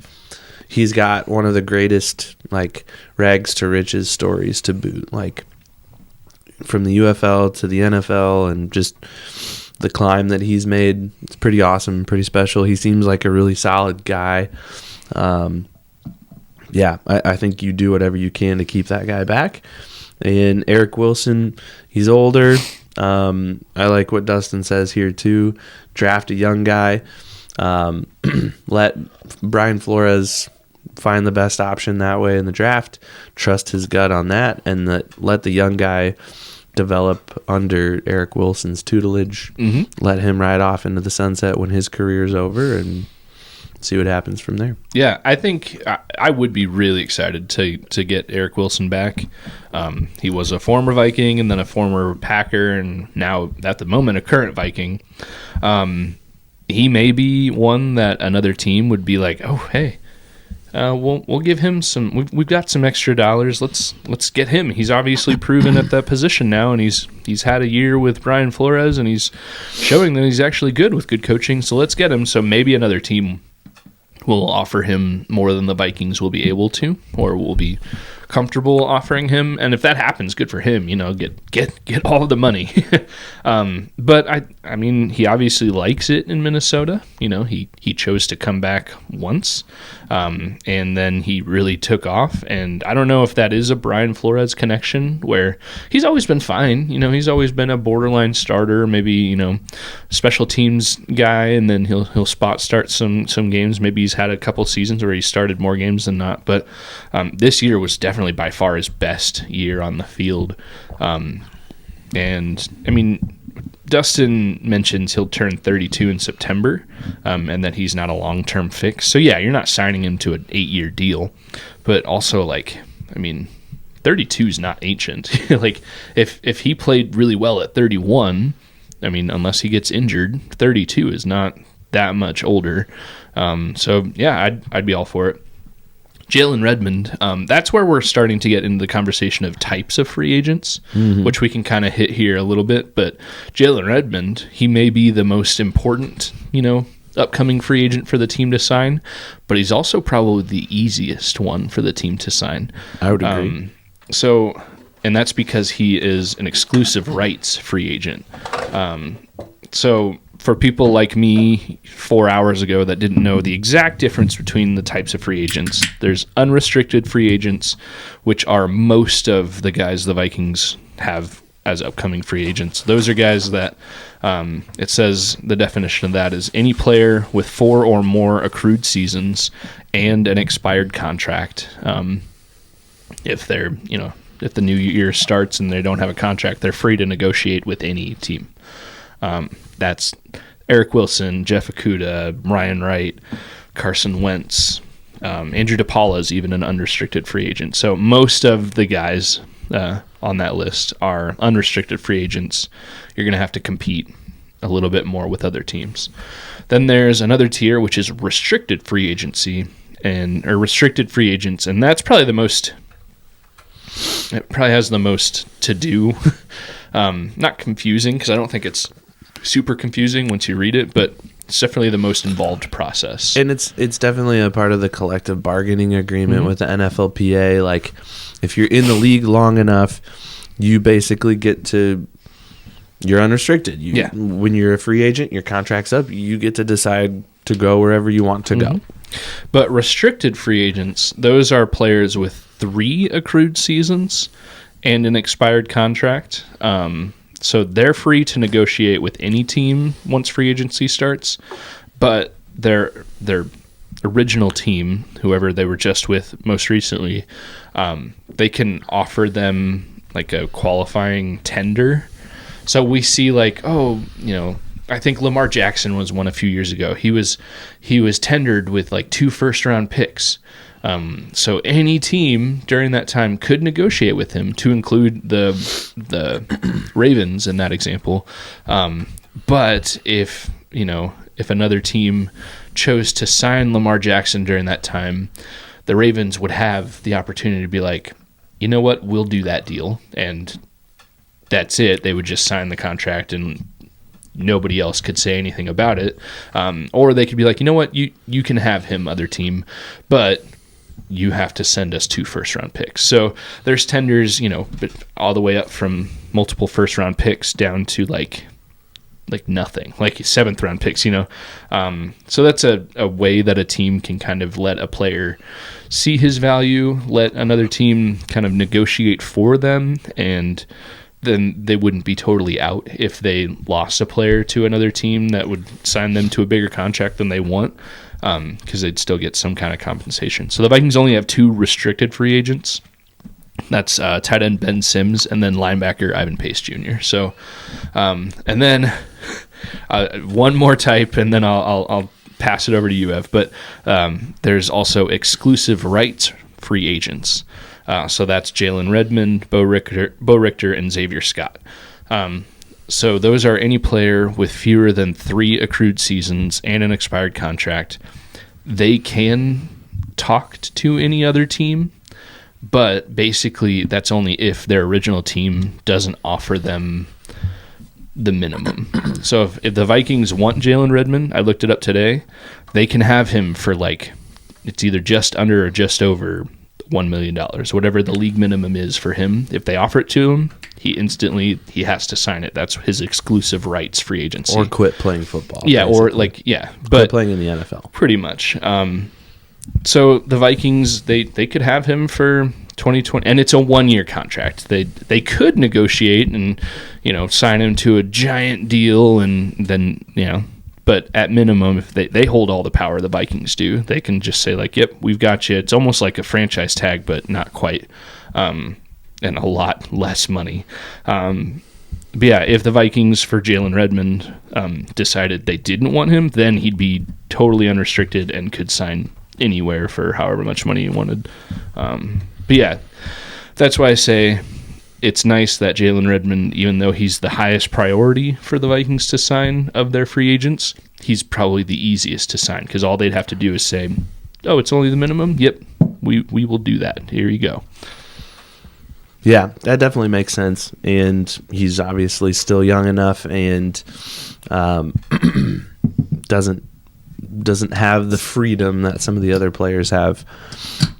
he's got one of the greatest like rags to riches stories to boot. Like from the UFL to the NFL, and just the climb that he's made, it's pretty awesome, pretty special. He seems like a really solid guy. I think you do whatever you can to keep that guy back. And Eric Wilson, he's older. I like what Dustin says here too. Draft a young guy. Let Brian Flores find the best option that way in the draft, trust his gut on that, and let the young guy develop under Eric Wilson's tutelage. Let him ride off into the sunset when his career's over, and see what happens from there. Yeah, I think I would be really excited to get Eric Wilson back. He was a former Viking and then a former Packer, and now at the moment a current Viking. He may be one that another team would be like, oh, hey, we'll give him some. We've got some extra dollars. Let's get him. He's obviously proven at that position now, and he's had a year with Brian Flores, and he's showing that he's actually good with good coaching. So let's get him. So maybe another team will offer him more than the Vikings will be able to, or will be comfortable offering him. And if that happens, good for him. Get all of the money. But I mean, he obviously likes it in Minnesota. He chose to come back once, and then he really took off. And I don't know if that is a Brian Flores connection, where he's always been fine. He's always been a borderline starter, maybe special teams guy, and then he'll spot start some games. Maybe he's had a couple seasons where he started more games than not. But this year was definitely by far his best year on the field. And I mean, Dustin mentions he'll turn 32 in September, and that he's not a long-term fix. So yeah, you're not signing him to an 8-year deal, but also 32 is not ancient. Like if he played really well at 31, I mean, unless he gets injured, 32 is not that much older. So yeah, I'd be all for it. Jalen Redmond, that's where we're starting to get into the conversation of types of free agents, which we can kind of hit here a little bit. But Jalen Redmond, he may be the most important, upcoming free agent for the team to sign, but he's also probably the easiest one for the team to sign. I would agree. And that's because he is an exclusive rights free agent. So for people like me 4 hours ago that didn't know the exact difference between the types of free agents, there's unrestricted free agents, which are most of the guys the Vikings have as upcoming free agents. Those are guys that it says the definition of that is any player with 4 or more accrued seasons and an expired contract. If they're, if the new year starts and they don't have a contract, they're free to negotiate with any team. That's Eric Wilson, Jeff Okudah, Ryan Wright, Carson Wentz, Andrew DePaula is even an unrestricted free agent. So most of the guys on that list are unrestricted free agents. You're going to have to compete a little bit more with other teams. Then there's another tier, which is restricted free agency or restricted free agents, and that's probably the most. It probably has the most to do. Not confusing, because I don't think it's super confusing once you read it, but it's definitely the most involved process. And it's definitely a part of the collective bargaining agreement with the NFLPA. Like, if you're in the league long enough, you basically you're unrestricted. When you're a free agent, your contract's up, you get to decide to go wherever you want to go. But restricted free agents, those are players with 3 accrued seasons and an expired contract. So they're free to negotiate with any team once free agency starts, but their original team, whoever they were just with most recently, they can offer them like a qualifying tender. So we see I think Lamar Jackson was one a few years ago. He was tendered with 2 first-round picks. So any team during that time could negotiate with him, to include the Ravens in that example. But if another team chose to sign Lamar Jackson during that time, the Ravens would have the opportunity to be like, you know what, we'll do that deal, and that's it. They would just sign the contract and nobody else could say anything about it. Or they could be like, you know what, you can have him, other team, but you have to send us 2 first-round picks. So there's tenders, all the way up from multiple first-round picks down to like nothing, like 7th-round picks, So that's a way that a team can kind of let a player see his value, let another team kind of negotiate for them, and then they wouldn't be totally out if they lost a player to another team that would sign them to a bigger contract than they want. because they'd still get some kind of compensation. So the Vikings only have 2 restricted free agents. That's tight end Ben Sims and then linebacker Ivan Pace Jr. So, and then one more type, and then I'll pass it over to you, Ev. But there's also exclusive rights free agents. So that's Jalen Redmond, Bo Richter, and Xavier Scott. So those are any player with fewer than 3 accrued seasons and an expired contract. They can talk to any other team, but basically that's only if their original team doesn't offer them the minimum. So if the Vikings want Jalen Redmond, I looked it up today, they can have him for like, it's either just under or just over $1 million, whatever the league minimum is for him. If they offer it to him, he has to sign it. That's his exclusive rights free agency. Or quit playing football. Yeah, basically. or like, yeah. But quit playing in the NFL. Pretty much. So the Vikings, they could have him for 2020, and it's a 1-year contract. They could negotiate and, sign him to a giant deal, and then, but at minimum, if they hold all the power, the Vikings do. They can just say like, yep, we've got you. It's almost like a franchise tag, but not quite, and a lot less money. But yeah, if the Vikings for Jalen Redmond decided they didn't want him, then he'd be totally unrestricted and could sign anywhere for however much money he wanted. But yeah, that's why I say it's nice that Jalen Redmond, even though he's the highest priority for the Vikings to sign of their free agents, he's probably the easiest to sign because all they'd have to do is say, oh, it's only the minimum? Yep, we will do that. Here you go. Yeah, that definitely makes sense. And he's obviously still young enough and doesn't have the freedom that some of the other players have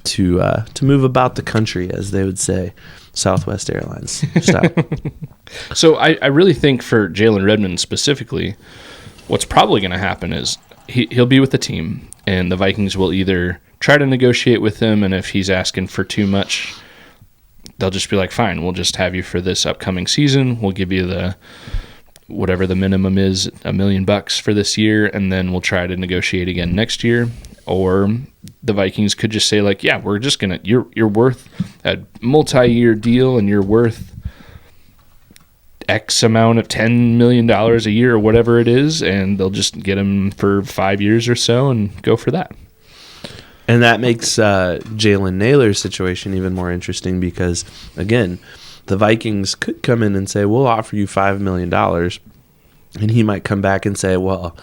to move about the country, as they would say, Southwest Airlines style. So I really think for Jalen Redmond specifically, what's probably going to happen is he'll be with the team, and the Vikings will either try to negotiate with him, and if he's asking for too much, they'll just be like, fine, we'll just have you for this upcoming season. We'll give you whatever the minimum is, $1 million for this year, and then we'll try to negotiate again next year. Or the Vikings could just say like, yeah, we're just gonna, you're worth a multi-year deal, and you're worth X amount of $10 million a year or whatever it is, and they'll just get him for 5 years or so and go for that. And that makes Jalen Naylor's situation even more interesting because, again, the Vikings could come in and say, we'll offer you $5 million. And he might come back and say, well,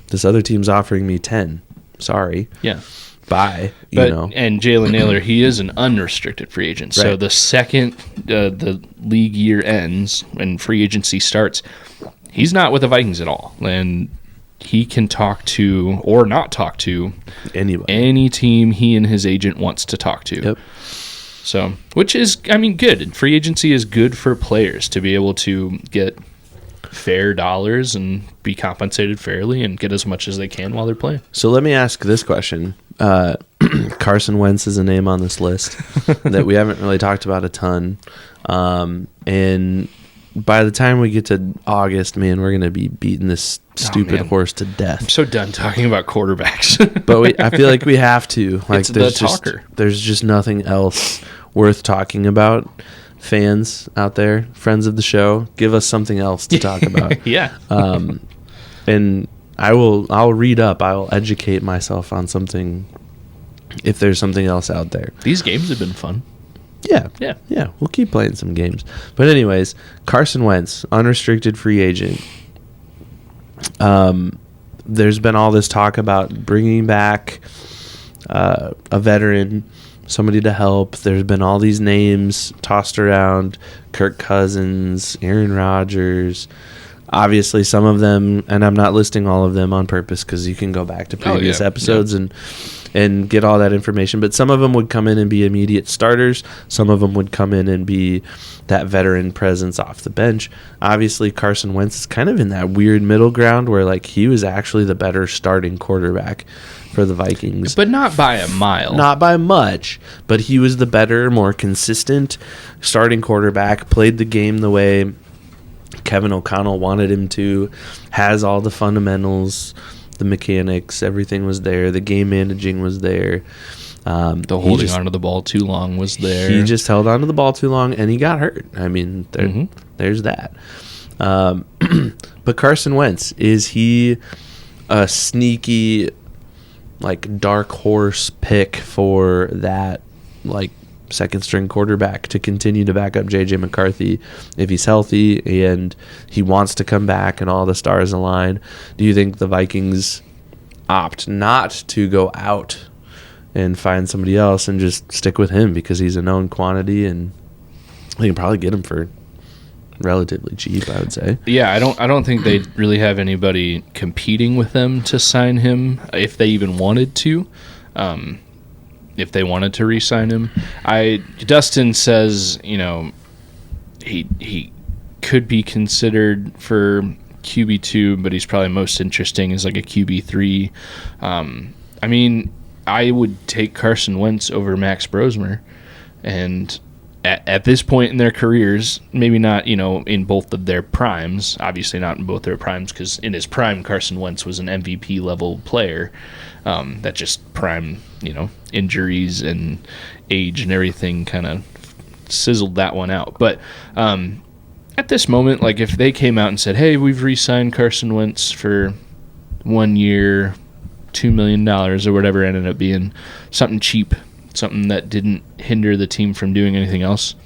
this other team's offering me 10. Sorry. Yeah. Bye. And Jalen Naylor, he is an unrestricted free agent. Right. So the second the league year ends and free agency starts, he's not with the Vikings at all. And he can talk to or not talk to anybody, any team he and his agent wants to talk to. Yep. So, which is, good. Free agency is good for players to be able to get fair dollars and be compensated fairly and get as much as they can while they're playing. So let me ask this question. Carson Wentz is a name on this list that we haven't really talked about a ton. And by the time we get to August, man, we're going to be beating this stupid horse to death. I'm so done talking about quarterbacks. But I feel like we have to. Like, it's the talker. There's just nothing else worth talking about. Fans out there, friends of the show, give us something else to talk about. Yeah. And I'll read up. I'll educate myself on something if there's something else out there. These games have been fun. Yeah. We'll keep playing some games. But anyways, Carson Wentz, unrestricted free agent. There's been all this talk about bringing back a veteran, somebody to help. There's been all these names tossed around: Kirk Cousins, Aaron Rodgers. Obviously, some of them, and I'm not listing all of them on purpose because you can go back to previous episodes and get all that information. But some of them would come in and be immediate starters. Some of them would come in and be that veteran presence off the bench. Obviously, Carson Wentz is kind of in that weird middle ground where like he was actually the better starting quarterback for the Vikings. But not by a mile. Not by much, but he was the better, more consistent starting quarterback, played the game the way Kevin O'Connell wanted him to, has all the fundamentals, The mechanics, everything was there. The game managing was there. The holding onto the ball too long was there. He just held onto the ball too long, and he got hurt. I mean, there's that. But Carson Wentz, is he a sneaky, like, dark horse pick for that, like, second string quarterback to continue to back up JJ McCarthy if he's healthy and he wants to come back and all the stars align? Do you think the Vikings opt not to go out and find somebody else and just stick with him because he's a known quantity and they can probably get him for relatively cheap, I would say? Yeah, I don't think they really have anybody competing with them to sign him if they even wanted to. If they wanted to re-sign him. Dustin says, he could be considered for QB2, but he's probably most interesting as like a QB3. I mean, I would take Carson Wentz over Max Brosmer, and at this point in their careers, maybe not, in both of their primes, obviously not in both their primes, because in his prime, Carson Wentz was an MVP level player. That just prime, injuries and age and everything kind of sizzled that one out. But at this moment, like if they came out and said, hey, we've re-signed Carson Wentz for 1 year, $2 million or whatever it ended up being, something cheap, something that didn't hinder the team from doing anything else,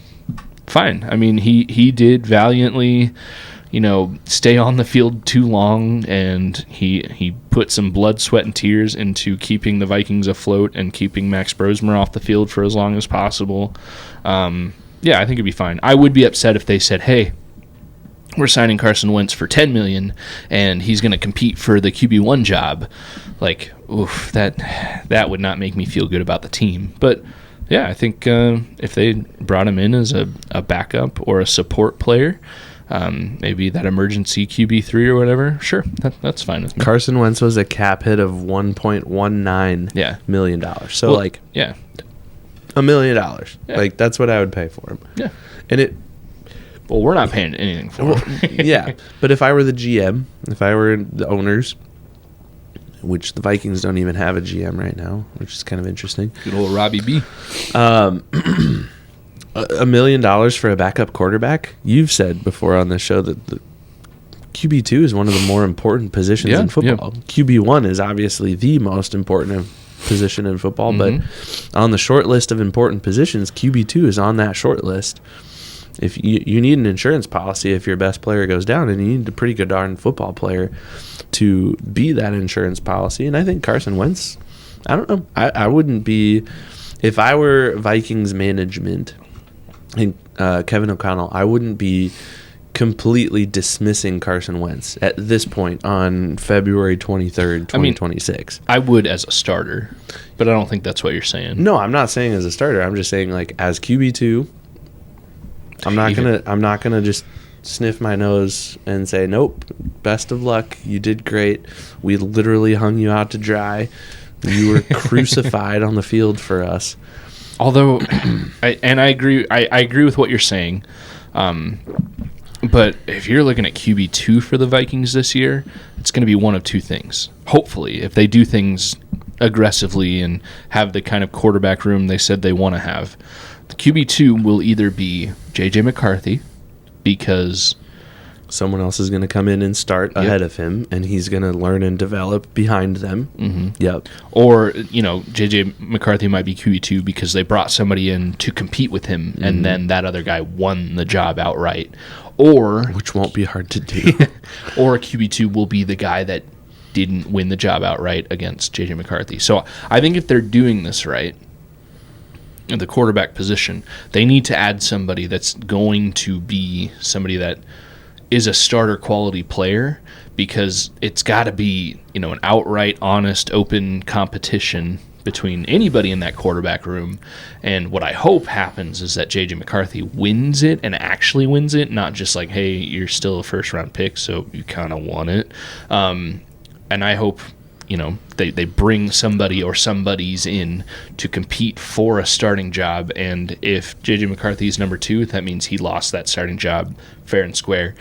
fine. I mean, he did valiantly, stay on the field too long, and he put some blood, sweat, and tears into keeping the Vikings afloat and keeping Max Brosmer off the field for as long as possible. Yeah, I think it'd be fine. I would be upset if they said, hey, we're signing Carson Wentz for $10 million, and he's going to compete for the QB1 job. Like, oof, that would not make me feel good about the team. But yeah, I think if they brought him in as a backup or a support player, maybe that emergency QB3 or whatever, sure, that's fine with me. Carson Wentz was a cap hit of $1.19 million. So, yeah, $1 million. Yeah. Like, that's what I would pay for him. Yeah. And well, we're not paying anything for him. Yeah. But if I were the GM, if I were the owners, which the Vikings don't even have a GM right now, which is kind of interesting. Good old Robbie B. $1 million for a backup quarterback. You've said before on this show that the QB2 is one of the more important positions in football. Yeah. QB1 is obviously the most important position in football, but on the short list of important positions, QB2 is on that short list. If you need an insurance policy if your best player goes down, and you need a pretty good darn football player to be that insurance policy. And I think Carson Wentz, I don't know, I wouldn't be, if I were Vikings management and Kevin O'Connell, I wouldn't be completely dismissing Carson Wentz at this point on February 23rd, 2026. I would as a starter, but I don't think that's what you're saying. No, I'm not saying as a starter. I'm just saying, like, as QB2, I'm not gonna just sniff my nose and say, nope, best of luck, you did great, we literally hung you out to dry, you were crucified on the field for us. Although I agree with what you're saying, but if you're looking at QB2 for the Vikings this year, it's going to be one of two things. Hopefully, if they do things aggressively and have the kind of quarterback room they said they want to have, the QB2 will either be JJ McCarthy, because someone else is going to come in and start ahead of him, and he's going to learn and develop behind them. Mm-hmm. Yep. Or, JJ McCarthy might be QB2 because they brought somebody in to compete with him, and then that other guy won the job outright. Or, which won't be hard to do. Or QB2 will be the guy that didn't win the job outright against JJ McCarthy. So I think if they're doing this right, in the quarterback position, they need to add somebody that's going to be somebody that is a starter quality player, because it's got to be, an outright, honest, open competition between anybody in that quarterback room. And what I hope happens is that JJ McCarthy wins it and actually wins it, not just like, hey, you're still a first round pick, so you kind of won it. And I hope they bring somebody or somebody's in to compete for a starting job. And if JJ McCarthy is number 2, that means he lost that starting job fair and square.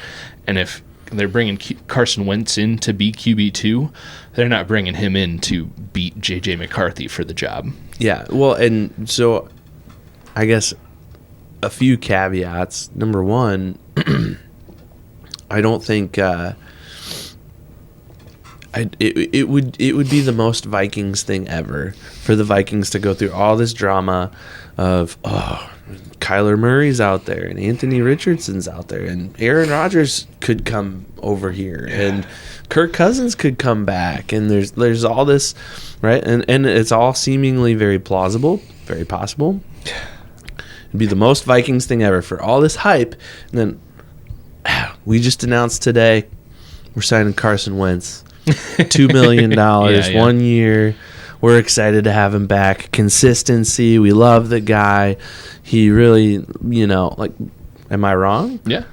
And if they're bringing Carson Wentz in to be QB2. They're not bringing him in to beat J.J. McCarthy for the job. Yeah, well, and so I guess a few caveats. Number one, I don't think it would be the most Vikings thing ever for the Vikings to go through all this drama of Kyler Murray's out there and Anthony Richardson's out there and Aaron Rodgers could come over here and Kirk Cousins could come back and there's all this, right? And it's all seemingly very plausible, very possible. It'd be the most Vikings thing ever for all this hype, and then we just announced today we're signing Carson Wentz. $2 million, 1 year. We're excited to have him back. Consistency. We love the guy. He really, like, am I wrong? Yeah.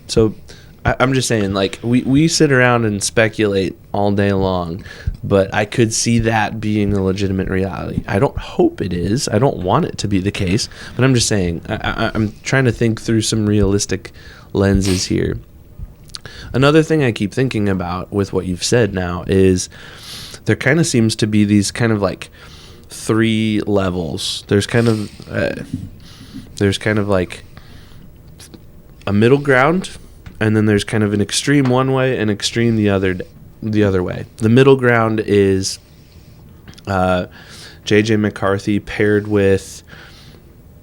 So I'm just saying, like, we sit around and speculate all day long, but I could see that being a legitimate reality. I don't hope it is. I don't want it to be the case, but I'm just saying, I'm trying to think through some realistic lenses here. Another thing I keep thinking about with what you've said now is there kind of seems to be these kind of like 3 levels. There's kind of like a middle ground, and then there's kind of an extreme one way and extreme the other way. The middle ground is J.J. McCarthy paired with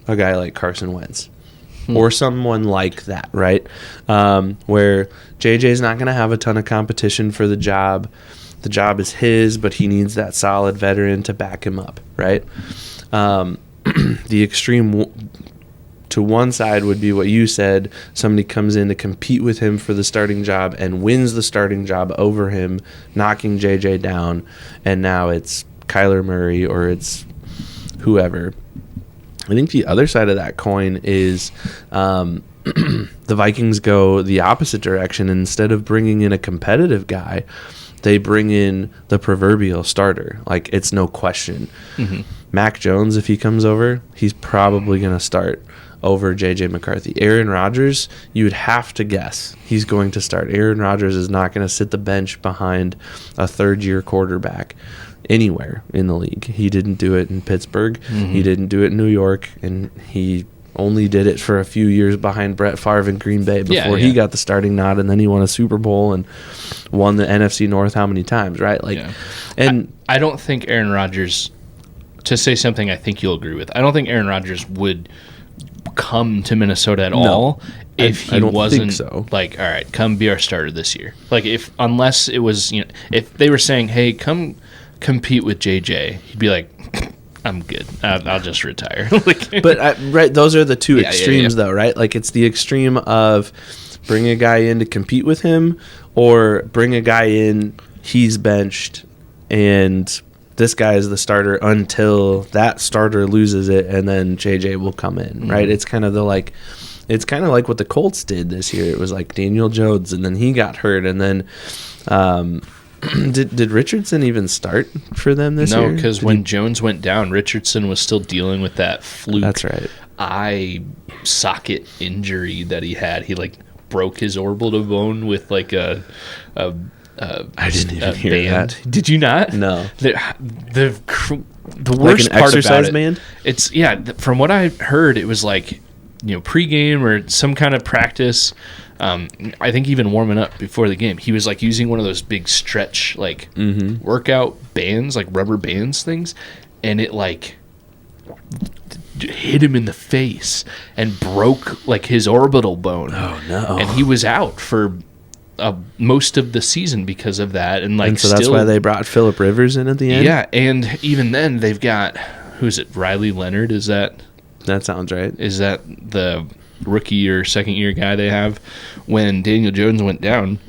a guy like Carson Wentz. Or someone like that, right? Where JJ's not going to have a ton of competition for the job. The job is his, but he needs that solid veteran to back him up, right? The extreme to one side would be what you said. Somebody comes in to compete with him for the starting job and wins the starting job over him, knocking JJ down, and now it's Kyler Murray or it's whoever. I think the other side of that coin is the Vikings go the opposite direction. Instead of bringing in a competitive guy, they bring in the proverbial starter. Like, it's no question. Mm-hmm. Mac Jones, if he comes over, he's probably going to start over J.J. McCarthy. Aaron Rodgers, you would have to guess he's going to start. Aaron Rodgers is not going to sit the bench behind a third-year quarterback anywhere in the league. He didn't do it in Pittsburgh. Mm-hmm. He didn't do it in New York, and he only did it for a few years behind Brett Favre in Green Bay before he got the starting nod, and then he won a Super Bowl and won the NFC North how many times, right? Like, and I don't think Aaron Rodgers, to say something I think you'll agree with, I don't think Aaron Rodgers would come to Minnesota at all if he wasn't like, all right, come be our starter this year. Like, unless it was, if they were saying, hey, come compete with JJ, he'd be like, I'm good. I'll just retire. But right, those are the two extremes, though, right? Like, it's the extreme of bring a guy in to compete with him, or bring a guy in, he's benched, and this guy is the starter until that starter loses it, and then JJ will come in, right? It's kind of it's kind of like what the Colts did this year. It was like Daniel Jones, and then he got hurt, and then did Richardson even start for them this year? No, because when Jones went down, Richardson was still dealing with that fluke eye socket injury that he had. He broke his orbital bone with I didn't even hear that. Did you not? No. The worst part about it, band? It's from what I heard, it was pregame or some kind of practice. I think even warming up before the game, he was using one of those big stretch workout bands, rubber bands things, and it hit him in the face and broke his orbital bone. Oh no! And he was out for most of the season because of that. And so that's why they brought Phillip Rivers in at the end. Yeah, and even then they've got who's it? Riley Leonard? Is that sounds right? Is that the rookie or second year guy they have? When Daniel Jones went down,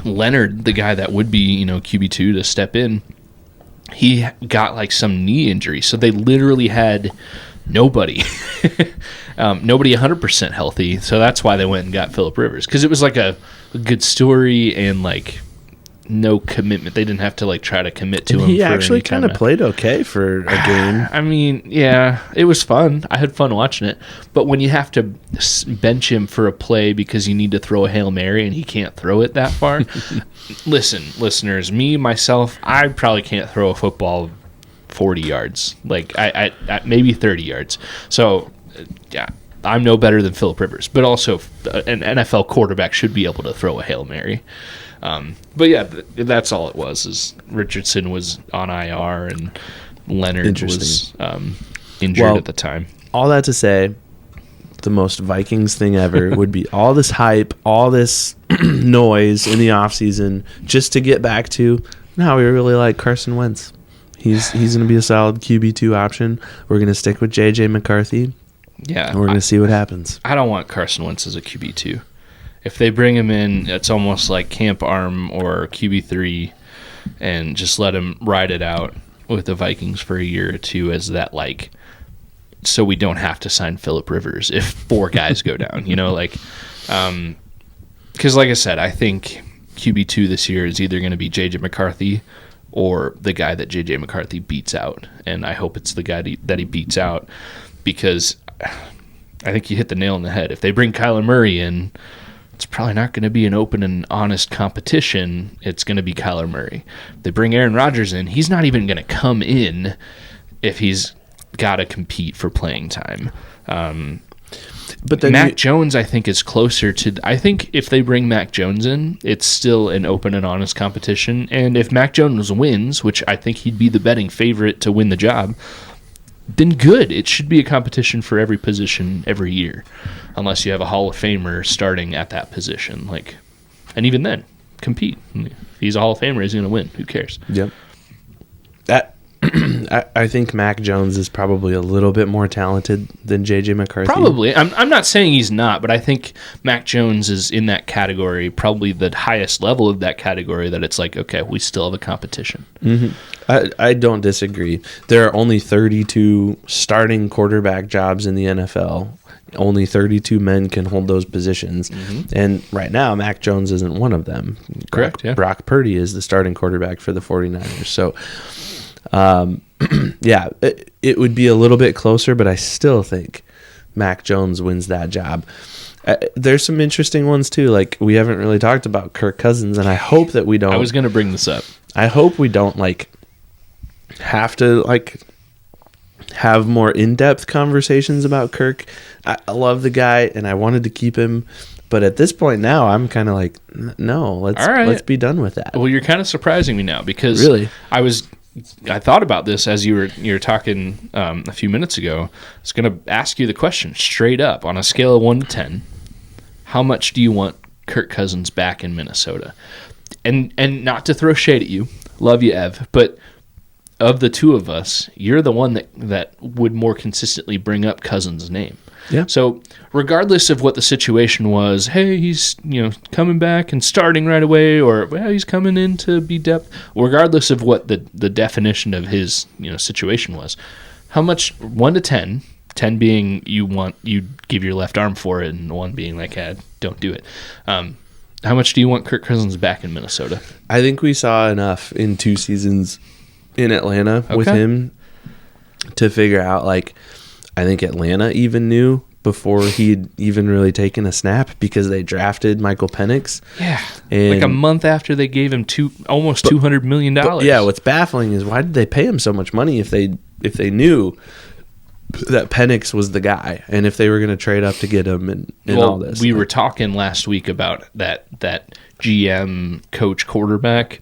Leonard, the guy that would be QB2 to step in, he got some knee injury, so they literally had nobody 100% healthy. So that's why they went and got Phillip Rivers, because it was a good story, and no commitment. They didn't have to like try to commit to And him. he for actually any kind of time. played okay for a game. I mean, yeah, it was fun. I had fun watching it. But when you have to bench him for a play because you need to throw a Hail Mary and he can't throw it that far, listen, listeners, myself, I probably can't throw a football 40 yards. Like, I maybe 30 yards. So, yeah, I'm no better than Phillip Rivers. But also, an NFL quarterback should be able to throw a Hail Mary. But yeah, that's all it was. Is Richardson was on IR and Leonard was injured at the time. All that to say, the most Vikings thing ever would be all this hype, all this noise in the offseason just to get back to, no, we really like Carson Wentz. He's going to be a solid QB2 option. We're going to stick with J.J. McCarthy. Yeah. And we're going to see what happens. I don't want Carson Wentz as a QB2. If they bring him in, it's almost like Camp Arm or QB3 and just let him ride it out with the Vikings for a year or two as that, like, so we don't have to sign Phillip Rivers if 4 guys go down, like, because like I said, I think QB2 this year is either going to be J.J. McCarthy or the guy that J.J. McCarthy beats out. And I hope it's the guy that he beats out because I think you hit the nail on the head. If they bring Kyler Murray in, it's probably not going to be an open and honest competition. It's going to be Kyler Murray. They bring Aaron Rodgers in. He's not even going to come in if he's got to compete for playing time. But then Mac Jones, I think, is closer to... I think if they bring Mac Jones in, it's still an open and honest competition. And if Mac Jones wins, which I think he'd be the betting favorite to win the job, then good. It should be a competition for every position every year, unless you have a Hall of Famer starting at that position. And even then, compete. If he's a Hall of Famer, he's going to win. Who cares? Yep. I think Mac Jones is probably a little bit more talented than J.J. McCarthy. Probably. I'm not saying he's not, but I think Mac Jones is in that category, probably the highest level of that category, that it's like, okay, we still have a competition. Mm-hmm. I don't disagree. There are only 32 starting quarterback jobs in the NFL. Only 32 men can hold those positions. Mm-hmm. And right now, Mac Jones isn't one of them. Correct, yeah. Brock Purdy is the starting quarterback for the 49ers. So, yeah, it would be a little bit closer, but I still think Mac Jones wins that job. There's some interesting ones, too. Like, we haven't really talked about Kirk Cousins, and I hope that we don't. I was going to bring this up. I hope we don't, have to, have more in-depth conversations about Kirk. I love the guy, and I wanted to keep him. But at this point now, I'm kind of like, no, let's be done with that. Well, you're kind of surprising me now because really, I thought about this as you were talking a few minutes ago. I was going to ask you the question straight up on a scale of 1 to 10. How much do you want Kirk Cousins back in Minnesota? And not to throw shade at you, love you, Ev, but of the two of us, you're the one that would more consistently bring up Cousins' name. Yeah. So regardless of what the situation was, hey, he's coming back and starting right away, or well, he's coming in to be depth. Regardless of what the definition of his situation was, how much 1 to 10, 10 being you give your left arm for it, and 1 being like, don't do it. How much do you want Kirk Cousins back in Minnesota? I think we saw enough in 2 seasons in Atlanta with him to figure out, I think Atlanta even knew before he'd even really taken a snap because they drafted Michael Penix. Yeah. And a month after they gave him almost $200 million. Yeah, what's baffling is why did they pay him so much money if they knew that Penix was the guy and if they were going to trade up to get him and all this. We were talking last week about that GM coach quarterback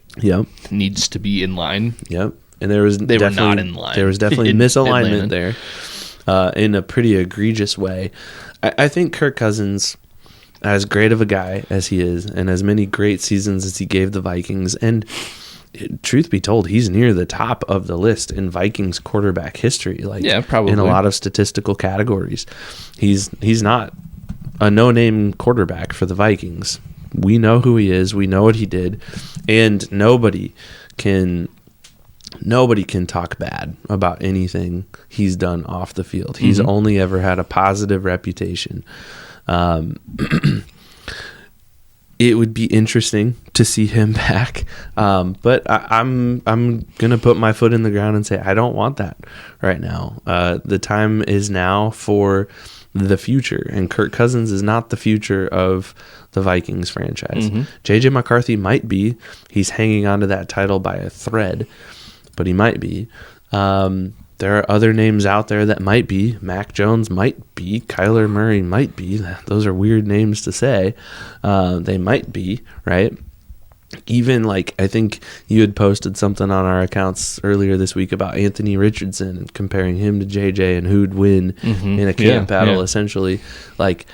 needs to be in line. Yep. And they were not in line. There was definitely misalignment there in a pretty egregious way. I think Kirk Cousins, as great of a guy as he is, and as many great seasons as he gave the Vikings, and truth be told, he's near the top of the list in Vikings quarterback history. Probably. In a lot of statistical categories. He's not a no-name quarterback for the Vikings. We know who he is. We know what he did. And nobody can talk bad about anything he's done off the field. He's only ever had a positive reputation. it would be interesting to see him back. But I'm gonna put my foot in the ground and say I don't want that right now. The time is now for the future, and Kirk Cousins is not the future of the Vikings franchise. JJ McCarthy might be. He's hanging on to that title by a thread, but he might be. There are other names out there that might be. Mac Jones might be. Kyler Murray might be. Those are weird names to say. They might be, right? Even like, I think you had posted something on our accounts earlier this week about Anthony Richardson and comparing him to JJ and who'd win in a camp battle, essentially. Like,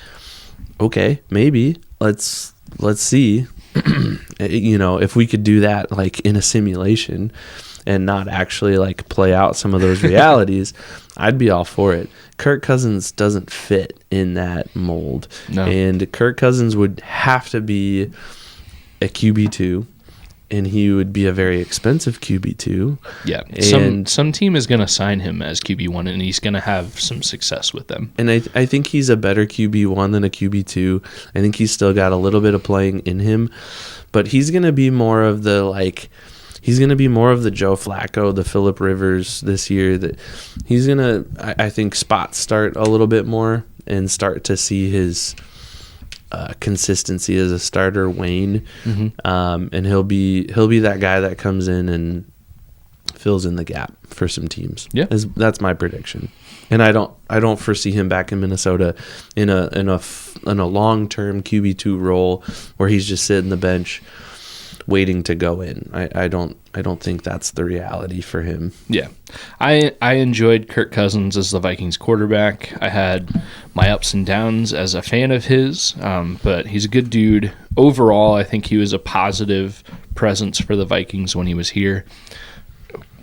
okay, maybe. Let's see. If we could do that like in a simulation and not actually like play out some of those realities, I'd be all for it. Kirk Cousins doesn't fit in that mold. No. And Kirk Cousins would have to be a QB2, and he would be a very expensive QB2. Yeah. And some team is going to sign him as QB1, and he's going to have some success with them. And I think he's a better QB1 than a QB2. I think he's still got a little bit of playing in him, but he's going to be more of the like... He's going to be more of the Joe Flacco, the Phillip Rivers this year. That he's going to, I think, spot start a little bit more and start to see his consistency as a starter wane. And he'll be that guy that comes in and fills in the gap for some teams. Yeah, that's my prediction. And I don't foresee him back in Minnesota in a long-term QB2 role where he's just sitting the bench waiting to go in. I don't think that's the reality for him. Yeah. I enjoyed Kirk Cousins as the Vikings quarterback. I had my ups and downs as a fan of his, but he's a good dude. Overall, I think he was a positive presence for the Vikings when he was here.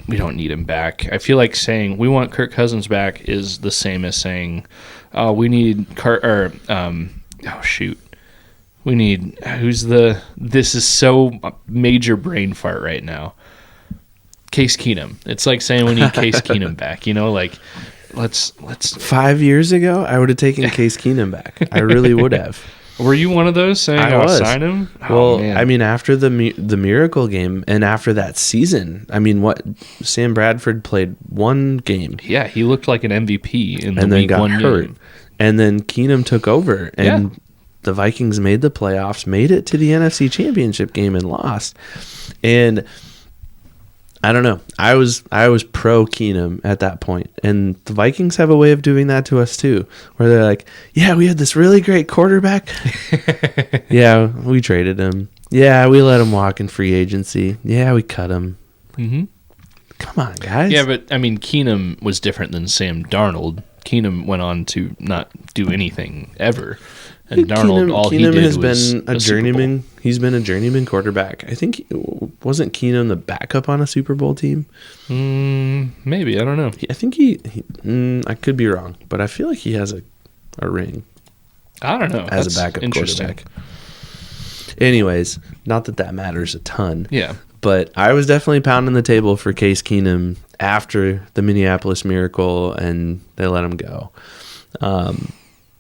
We don't need him back. I feel like saying we want Kirk Cousins back is the same as saying we need we need this is so major brain fart right now. Case Keenum. It's like saying we need Case Keenum back. Like let's 5 years ago I would have taken Case Keenum back. I really would have. Were you one of those saying sign him? Well, I mean, after the Miracle game and after that season, I mean, Sam Bradford played one game. Yeah, he looked like an MVP in the and then week got one hurt. game. And then Keenum took over and the Vikings made the playoffs, made it to the NFC Championship game and lost. And I don't know. I was pro Keenum at that point. And the Vikings have a way of doing that to us too, where they're like, yeah, we had this really great quarterback. Yeah, we traded him. Yeah, we let him walk in free agency. Yeah, we cut him. Mm-hmm. Come on, guys. Yeah, but I mean, Keenum was different than Sam Darnold. Keenum went on to not do anything ever. And Darnold, Keenum has been a journeyman. He's been a journeyman quarterback. I think wasn't Keenum the backup on a Super Bowl team? Maybe, I don't know. I think he I could be wrong, but I feel like he has a ring. I don't know. As a backup quarterback. Anyways, not that matters a ton. Yeah. But I was definitely pounding the table for Case Keenum after the Minneapolis Miracle, and they let him go.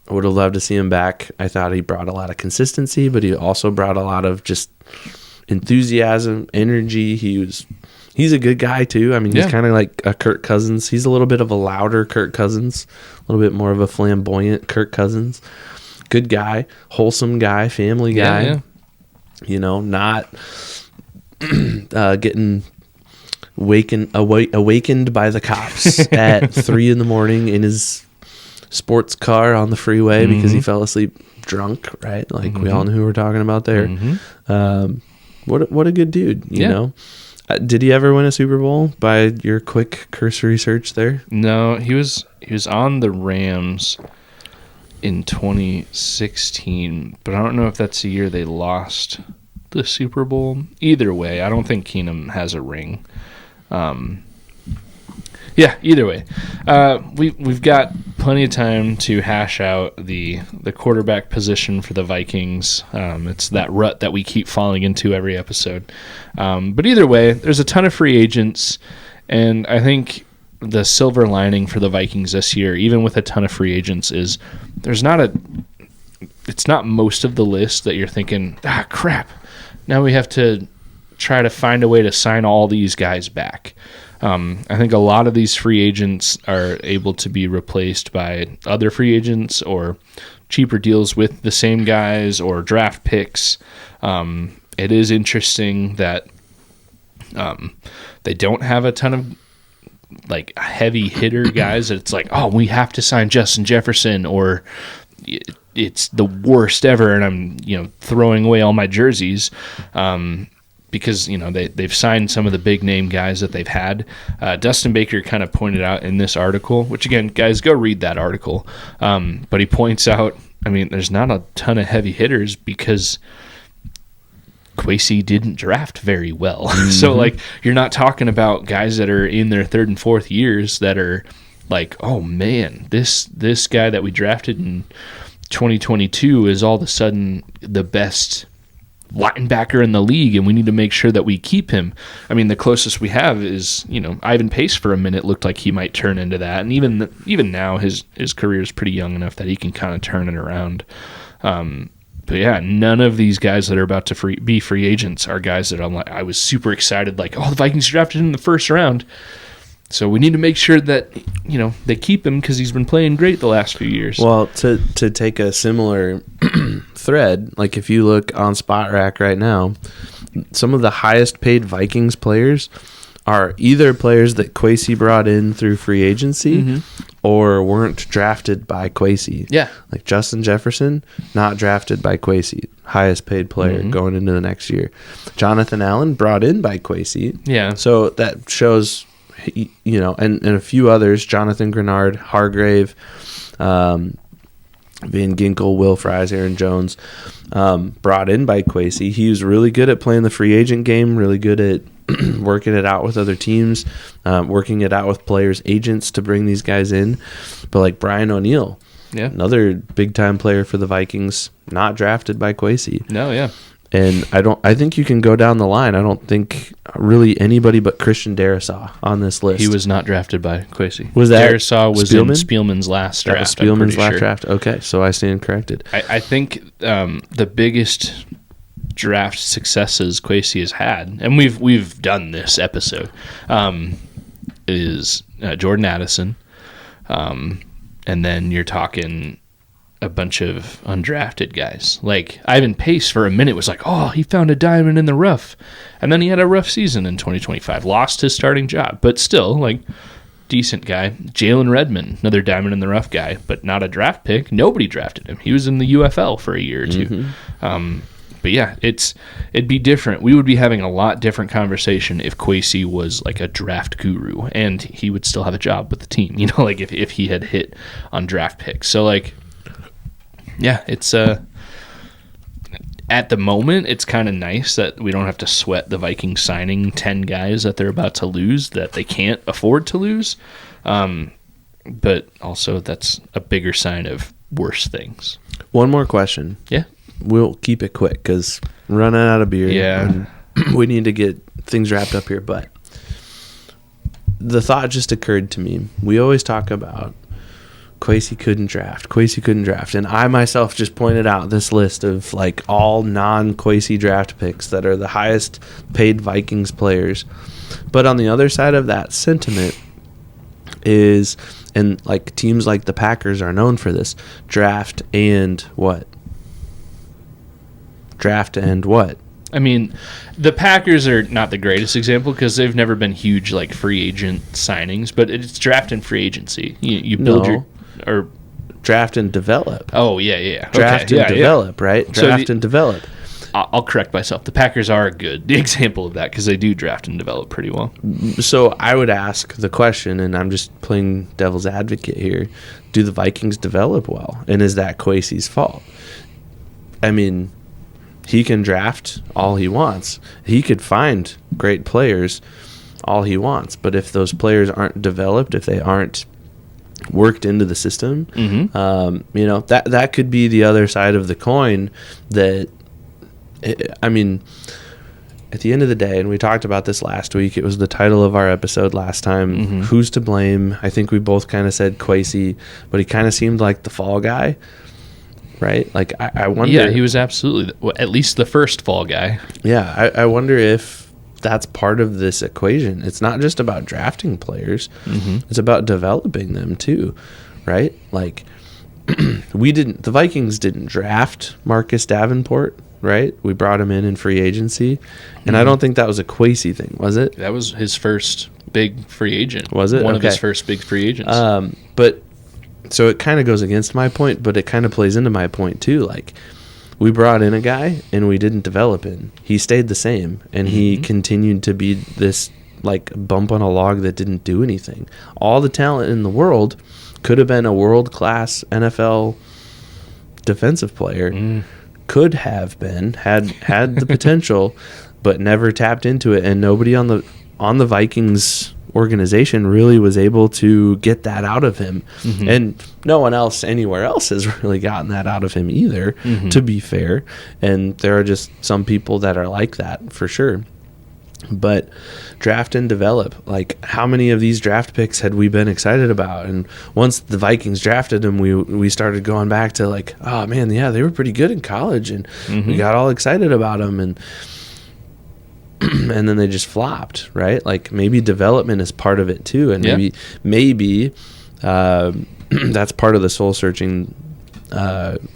I would have loved to see him back. I thought he brought a lot of consistency, but he also brought a lot of just enthusiasm, energy. He's a good guy too. I mean, he's kind of like a Kirk Cousins. He's a little bit of a louder Kirk Cousins, a little bit more of a flamboyant Kirk Cousins. Good guy, wholesome guy, family guy. Yeah. Not getting awakened by the cops at 3 a.m. in his sports car on the freeway because he fell asleep drunk, right? Like we all know who we're talking about there. What a good dude, you know. Did he ever win a Super Bowl by your quick cursory search there? No, he was on the Rams in 2016, but I don't know if that's the year they lost the Super Bowl. Either way, I don't think Keenum has a ring. Either way, we've got plenty of time to hash out the quarterback position for the Vikings. It's that rut that we keep falling into every episode. But either way, there's a ton of free agents, and I think the silver lining for the Vikings this year, even with a ton of free agents, is there's not it's not most of the list that you're thinking, crap, now we have to try to find a way to sign all these guys back. I think a lot of these free agents are able to be replaced by other free agents or cheaper deals with the same guys or draft picks. It is interesting that they don't have a ton of like heavy hitter guys that it's like, oh, we have to sign Justin Jefferson, or it's the worst ever and I'm throwing away all my jerseys. Because they've signed some of the big name guys that they've had. Dustin Baker kind of pointed out in this article, which again, guys, go read that article. But he points out, there's not a ton of heavy hitters because Kwesi didn't draft very well. Mm-hmm. So like, you're not talking about guys that are in their third and fourth years that are like, oh man, this guy that we drafted in 2022 is all of a sudden the best linebacker in the league, and we need to make sure that we keep him. The closest we have is, Ivan Pace for a minute looked like he might turn into that, and even now his career is pretty young enough that he can kind of turn it around. But yeah, none of these guys that are about to be free agents are guys that I was super excited, like, oh, the Vikings drafted him in the first round, so we need to make sure that they keep him because he's been playing great the last few years. Well, to take a similar thread, like if you look on Spot Rack right now, some of the highest paid Vikings players are either players that Kwesi brought in through free agency or weren't drafted by Kwesi. Yeah. Like Justin Jefferson, not drafted by Kwesi, highest paid player going into the next year. Jonathan Allen brought in by Kwesi. Yeah. So that shows, and a few others, Jonathan Grenard, Hargrave, Van Ginkel, Will Fries, Aaron Jones, brought in by Kwesi. He was really good at playing the free agent game, really good at working it out with other teams, working it out with players' agents to bring these guys in. But like Brian O'Neill, another big-time player for the Vikings, not drafted by Kwesi. No, yeah. And I think you can go down the line. I don't think really anybody but Christian Darrisaw on this list. He was not drafted by Kwesi. Was that Darrisaw was Spielman? in Spielman's last draft. That was Spielman's last draft. Okay, so I stand corrected. I think the biggest draft successes Kwesi has had, and we've done this episode, is Jordan Addison, and then you're talking a bunch of undrafted guys. Like Ivan Pace for a minute was like, oh, he found a diamond in the rough, and then he had a rough season in 2025, lost his starting job, but still like decent guy. Jalen Redmond, another diamond in the rough guy, but not a draft pick. Nobody drafted him. He was in the UFL for a year or two. But yeah, it'd be different. We would be having a lot different conversation if Kwesi was like a draft guru, and he would still have a job with the team, like if he had hit on draft picks. So like, yeah, it's at the moment it's kind of nice that we don't have to sweat the Vikings signing 10 guys that they're about to lose that they can't afford to lose. But also that's a bigger sign of worse things. One more question. Yeah. We'll keep it quick because we're running out of beer. Yeah. And we need to get things wrapped up here. But the thought just occurred to me. We always talk about Kwesi couldn't draft. And I myself just pointed out this list of like all non-Kwesi draft picks that are the highest paid Vikings players. But on the other side of that sentiment is, and like teams like the Packers are known for this, draft and what? The Packers are not the greatest example because they've never been huge like free agent signings, but it's draft and free agency. You build or draft and develop. Oh yeah. Draft and develop, right? Draft and develop. I'll correct myself. The Packers are a good example of that because they do draft and develop pretty well. So I would ask the question, and I'm just playing devil's advocate here: do the Vikings develop well, and is that Kwesi's fault? He can draft all he wants. He could find great players all he wants. But if those players aren't developed, if they aren't worked into the system, that could be the other side of the coin. That, at the end of the day, and we talked about this last week, it was the title of our episode last time, who's to blame? I think we both kind of said Kwesi, but he kind of seemed like the fall guy. right? Like, I wonder. Yeah, he was absolutely at least the first fall guy. Yeah, I wonder if that's part of this equation. It's not just about drafting players; it's about developing them too, right? Like, the Vikings didn't draft Marcus Davenport, right? We brought him in free agency, and I don't think that was a Kwesi thing, was it? That was his first big free agent. Was it? One of his first big free agents. But so it kind of goes against my point, but it kind of plays into my point too. Like, we brought in a guy and we didn't develop him. He stayed the same, and he continued to be this like bump on a log that didn't do anything. All the talent in the world could have been a world-class NFL defensive player. Could have been had the potential, but never tapped into it, and nobody on the Vikings organization really was able to get that out of him, and no one else anywhere else has really gotten that out of him either, to be fair. And there are just some people that are like that for sure. But draft and develop, like, how many of these draft picks had we been excited about? And once the Vikings drafted him, we started going back to like, oh man, yeah, they were pretty good in college, and we got all excited about them, and then they just flopped, right? Like, maybe development is part of it too, and maybe that's part of the soul searching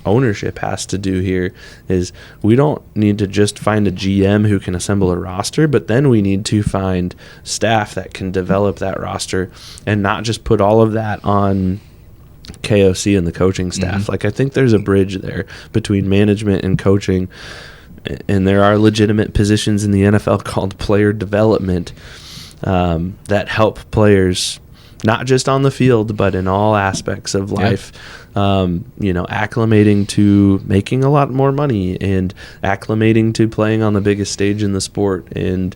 ownership has to do here. Is we don't need to just find a GM who can assemble a roster, but then we need to find staff that can develop that roster, and not just put all of that on KOC and the coaching staff. Like, I think there's a bridge there between management and coaching, and there are legitimate positions in the NFL called player development that help players not just on the field, but in all aspects of life. Acclimating to making a lot more money, and acclimating to playing on the biggest stage in the sport, and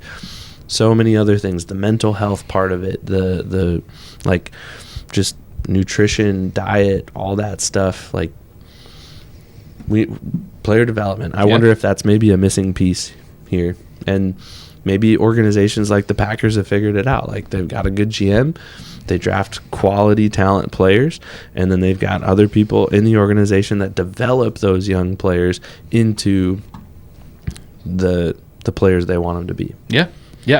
so many other things. The mental health part of it, the like, just nutrition, diet, all that stuff. Like, player development. I wonder if that's maybe a missing piece here, and maybe organizations like the Packers have figured it out. Like, they've got a good GM. They draft quality talent players, and then they've got other people in the organization that develop those young players into the players they want them to be. Yeah,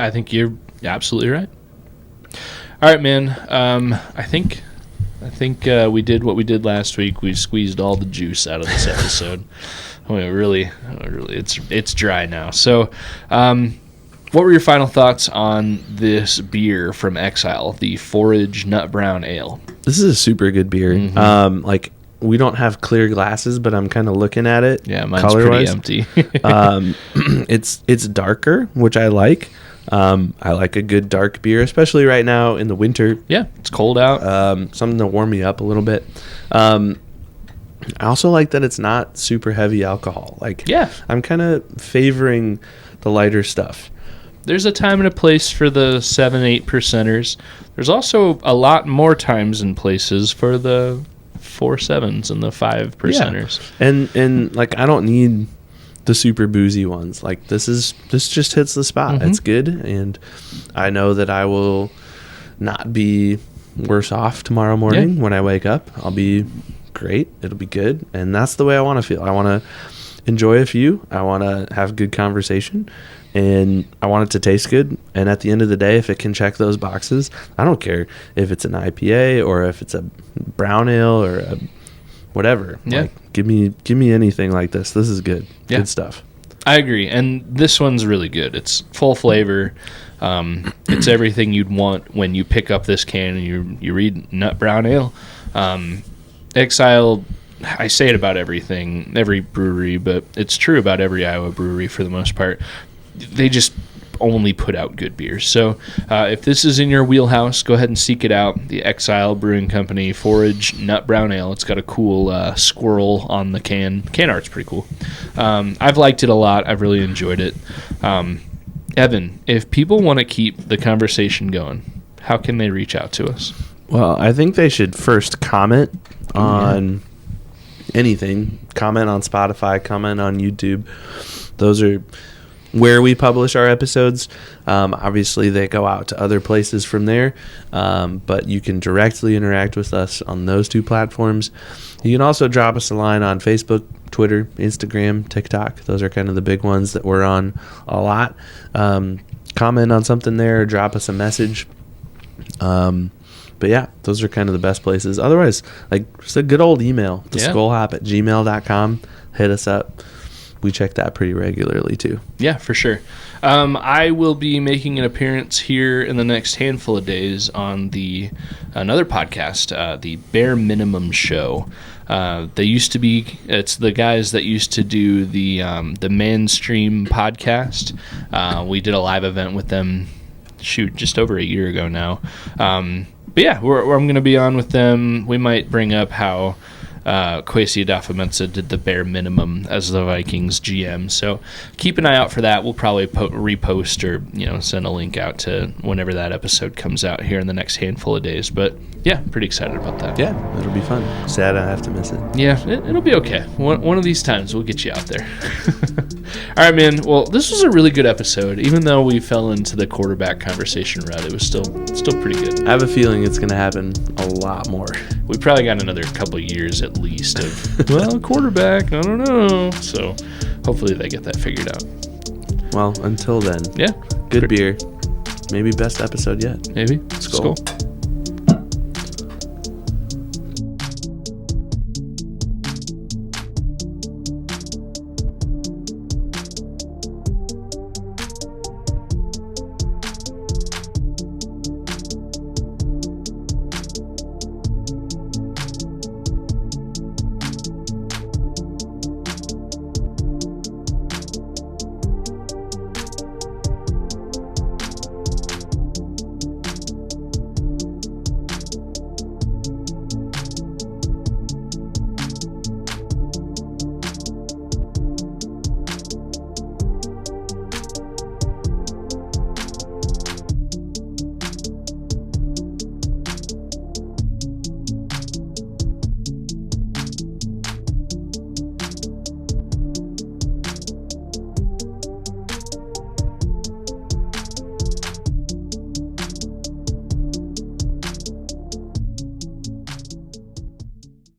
I think you're absolutely right. All right, man. I think we did what we did last week. We squeezed all the juice out of this episode. I mean, really, it's dry now. So, what were your final thoughts on this beer from Exile, the Forage Nut Brown Ale? This is a super good beer. Like, we don't have clear glasses, but I'm kind of looking at it. Yeah, mine's pretty empty. It's darker, which I like. I like a good dark beer, especially right now in the winter. Yeah, it's cold out. Something to warm me up a little bit. I also like that it's not super heavy alcohol. Like, I'm kind of favoring the lighter stuff. There's a time and a place for the 7-8 percenters. There's also a lot more times and places for the 4.7s and the 5 percenters. Yeah. And like, I don't need the super boozy ones. Like, this just hits the spot. It's good, and I know that I will not be worse off tomorrow morning when I wake up. I'll be great. It'll be good, and that's the way I want to feel. I want to enjoy a few. I want to have good conversation, and I want it to taste good. And at the end of the day, if it can check those boxes, I don't care if it's an IPA or if it's a brown ale or a whatever. Like, give me anything like this. This is good. Good stuff. I agree. And this one's really good. It's full flavor. It's everything you'd want when you pick up this can and you read Nut Brown Ale. Exile, I say it about everything, every brewery, but it's true about every Iowa brewery for the most part. They just only put out good beers. So if this is in your wheelhouse, go ahead and seek it out. The Exile Brewing Company Forage Nut Brown Ale. It's got a cool squirrel on the can. Can art's pretty cool. I've liked it a lot. I've really enjoyed it. Evan, if people want to keep the conversation going, how can they reach out to us? Well, I think they should first comment on anything. Comment on Spotify, comment on YouTube. Those are where we publish our episodes. Obviously, they go out to other places from there, but you can directly interact with us on those two platforms. You can also drop us a line on Facebook, Twitter, Instagram, TikTok. Those are kind of the big ones that we're on a lot. Comment on something there, or drop us a message. But yeah, those are kind of the best places. Otherwise, like, just a good old email, theskolhop@gmail.com. Hit us up. We check that pretty regularly too. Yeah, for sure. I will be making an appearance here in the next handful of days on another podcast, the Bare Minimum Show. It's the guys that used to do the Manstream podcast. We did a live event with them, just over a year ago now. But yeah, I'm going to be on with them. We might bring up how Kwesi Adofo-Mensah did the bare minimum as the Vikings GM. So keep an eye out for that. We'll probably repost or send a link out to whenever that episode comes out here in the next handful of days. But yeah, pretty excited about that. Yeah, it'll be fun. Sad I have to miss it. Yeah, it'll be okay. One of these times we'll get you out there. All right, man. Well, this was a really good episode. Even though we fell into the quarterback conversation route, it was still pretty good. I have a feeling it's going to happen a lot more. We probably got another couple years at least of, quarterback, I don't know. So hopefully they get that figured out. Well, until then. Yeah. Good beer. Maybe best episode yet. Maybe. Skol.